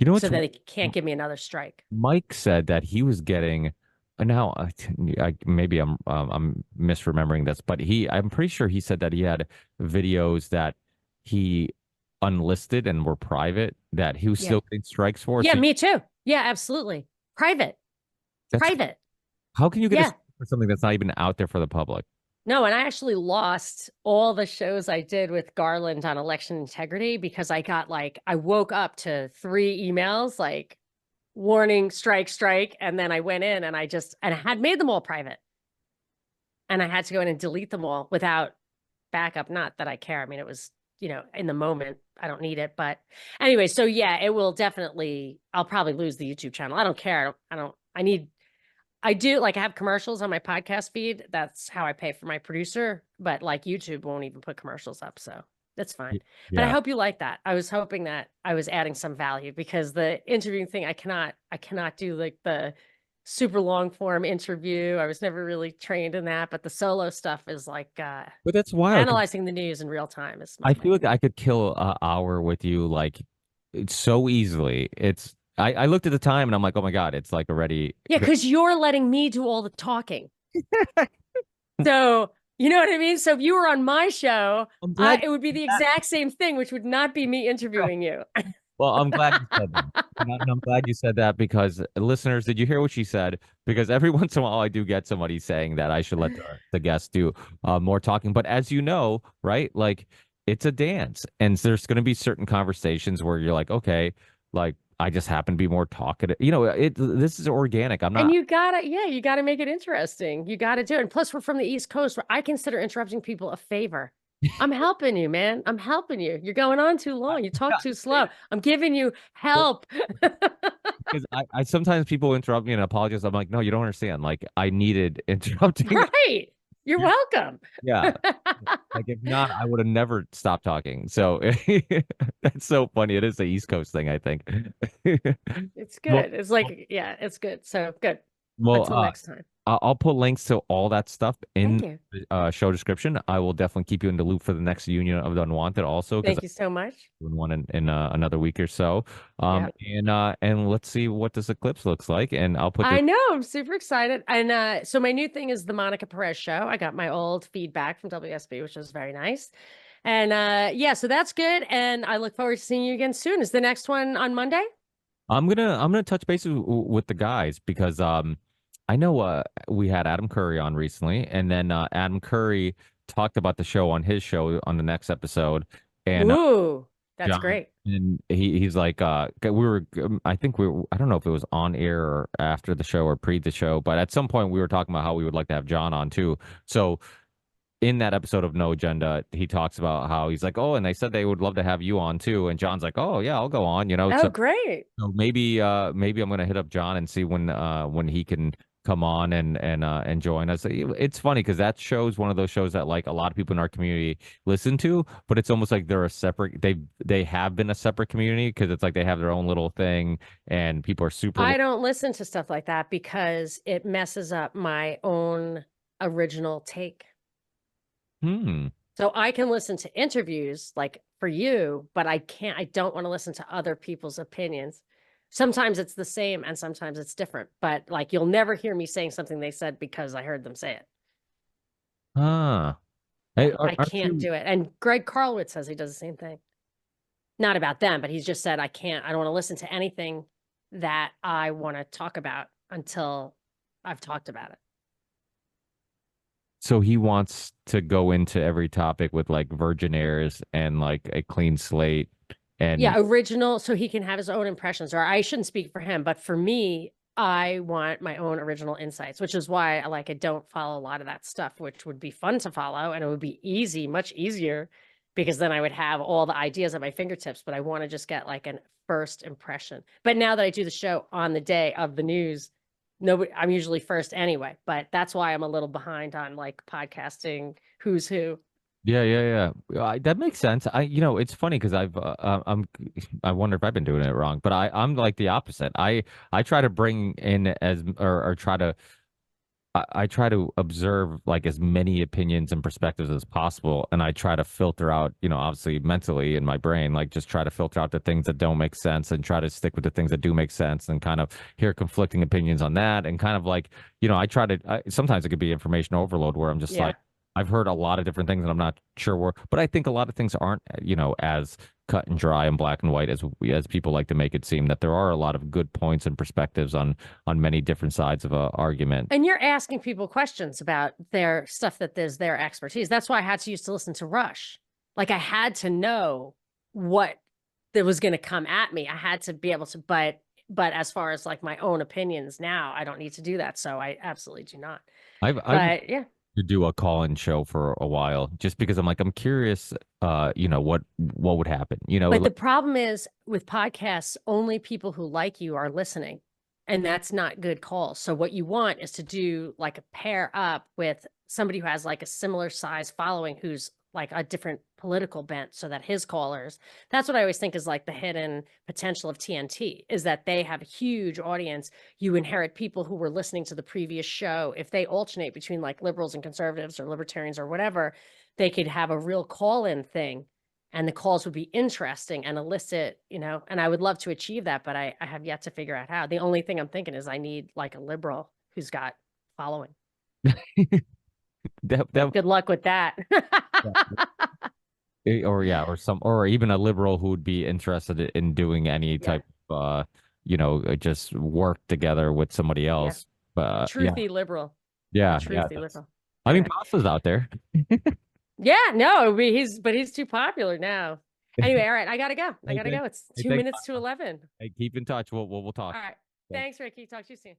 So that they can't give me another strike. Mike said that he was getting. Now, maybe I'm misremembering this, but I'm pretty sure he said that he had videos that he unlisted and were private that he was still getting strikes for. Yeah, me too. Yeah, absolutely. Private. How can you get a strike for something that's not even out there for the public? No, and I actually lost all the shows I did with Garland on election integrity because I got I woke up to 3 emails warning, strike. And then I went in and I had made them all private. And I had to go in and delete them all without backup. Not that I care. I mean, it was, in the moment, I don't need it. But anyway, so yeah, it will definitely, I'll probably lose the YouTube channel. I don't care. I do I have commercials on my podcast feed. That's how I pay for my producer. But YouTube won't even put commercials up. So that's fine. Yeah. But I hope you like that. I was hoping that I was adding some value because the interviewing thing, I cannot do the super long form interview. I was never really trained in that, but the solo stuff is but that's wild. Analyzing the news in real time is. I feel like I could kill an hour with you. It's so easily. I looked at the time and I'm like, oh my God, it's already. Yeah. Cause you're letting me do all the talking. So you know what I mean? So if you were on my show, it would be the exact same thing, which would not be me interviewing you. Well, I'm glad you said that. And I'm glad you said that because listeners, did you hear what she said? Because every once in a while I do get somebody saying that I should let the guests do more talking. But as you know, right, like it's a dance, and there's going to be certain conversations where you're like, okay, like I just happen to be more talkative. You know, this is organic. I'm And not. you gotta make it interesting. You gotta do it. And plus, we're from the East Coast where I consider interrupting people a favor. I'm helping you, man. I'm helping you. You're going on too long. You talk too slow. I'm giving you help. Because I sometimes people interrupt me and apologize. I'm like, no, you don't understand. Like I needed interrupting. Right. You're welcome. Yeah. Like if not, I would have never stopped talking. So that's so funny. It is the East Coast thing, I think. It's Well, good. It's like, yeah, it's good. So good. well, Until next time. I'll put links to all that stuff Thank in you. the show description. I will definitely keep you in the loop for the next Union of the Unwanted also because Thank you so much. I'm doing one in another week or so. Yeah. And let's see what this eclipse looks like. And I'll put this. I know. I'm super excited. And so my new thing is the Monica Perez show. I got my old feedback from WSB, which was very nice. And yeah, so that's good. And I look forward to seeing you again soon. Is the next one on Monday? I'm gonna touch base with the guys because I know we had Adam Curry on recently, and then Adam Curry talked about the show on his show on the next episode, and Ooh, that's John great. and he's like we were I think I don't know if it was on air or after the show or pre the show, but at some point we were talking about how we would like to have John on too. So in that episode of No Agenda, he talks about how he's like, oh, and they said they would love to have you on too, and John's like, oh yeah, I'll go on, you know. Oh, great. So maybe I'm gonna hit up John and see when he can come on and join us. It's funny because that show is one of those shows that like a lot of people in our community listen to, but it's almost like they're a separate they have been a separate community because it's like they have their own little thing and people are super I don't listen to stuff like that because it messes up my own original take. hmm. So I can listen to interviews like for you, but I don't want to listen to other people's opinions. Sometimes it's the same and sometimes it's different, but like you'll never hear me saying something they said because I heard them say it. Ah. Yeah, Hey, I aren't can't you do it. And Greg Carlwitz says he does the same thing. Not about them, but he's just said, I don't want to listen to anything that I want to talk about until I've talked about it. so he wants to go into every topic with like virgin airs and like a clean slate Yeah, and original, so he can have his own impressions. Or I shouldn't speak for him, but for me, I want my own original insights, which is why I don't follow a lot of that stuff, which would be fun to follow and it would be easy, much easier, because then I would have all the ideas at my fingertips. But I want to just get like an first impression. But now that I do the show on the day of the news, nobody, I'm usually first anyway. But that's why I'm a little behind on like podcasting who's who. yeah. That makes sense. It's funny because I wonder if I've been doing it wrong, but I'm like the opposite. I try to bring in or try to I try to observe like as many opinions and perspectives as possible, and I try to filter out, obviously mentally in my brain, like just try to filter out the things that don't make sense and try to stick with the things that do make sense and kind of hear conflicting opinions on that and kind of like, sometimes it could be information overload where I'm just Yeah. like, I've heard a lot of different things and I'm not sure where, but I think a lot of things aren't, as cut and dry and black and white as people like to make it seem that there are a lot of good points and perspectives on many different sides of a argument. And you're asking people questions about their stuff that is their expertise. That's why I had to used to listen to Rush. Like I had to know what that was going to come at me. I had to be able to, but as far as like my own opinions now, I don't need to do that. So I absolutely do not. I've But yeah. to do a call-in show for a while just because I'm curious what would happen But the like, problem is with podcasts, only people who like you are listening. And that's not good calls. So what you want is to do like a pair up with somebody who has like a similar size following who's like a different political bent so that his callers, that's what I always think is like the hidden potential of TNT is that they have a huge audience. You inherit people who were listening to the previous show. If they alternate between like liberals and conservatives or libertarians or whatever, they could have a real call-in thing and the calls would be interesting and elicit, and I would love to achieve that, but I have yet to figure out how. The only thing I'm thinking is I need like a liberal who's got following. that Good luck with that. or even a liberal who would be interested in doing any Yeah. type of just work together with somebody Yeah. else. A Yeah, truthy liberal. A yeah, yeah. truthy liberal. I mean, Anyway. Pasta's out there. Yeah, no, he's too popular now. Anyway, all right, I gotta go. I Hey, gotta go. thanks. It's Hey, two thanks. minutes to 11. Hey, keep in touch. We'll talk. All right. Thanks. Thanks, Ricky. Talk to you soon.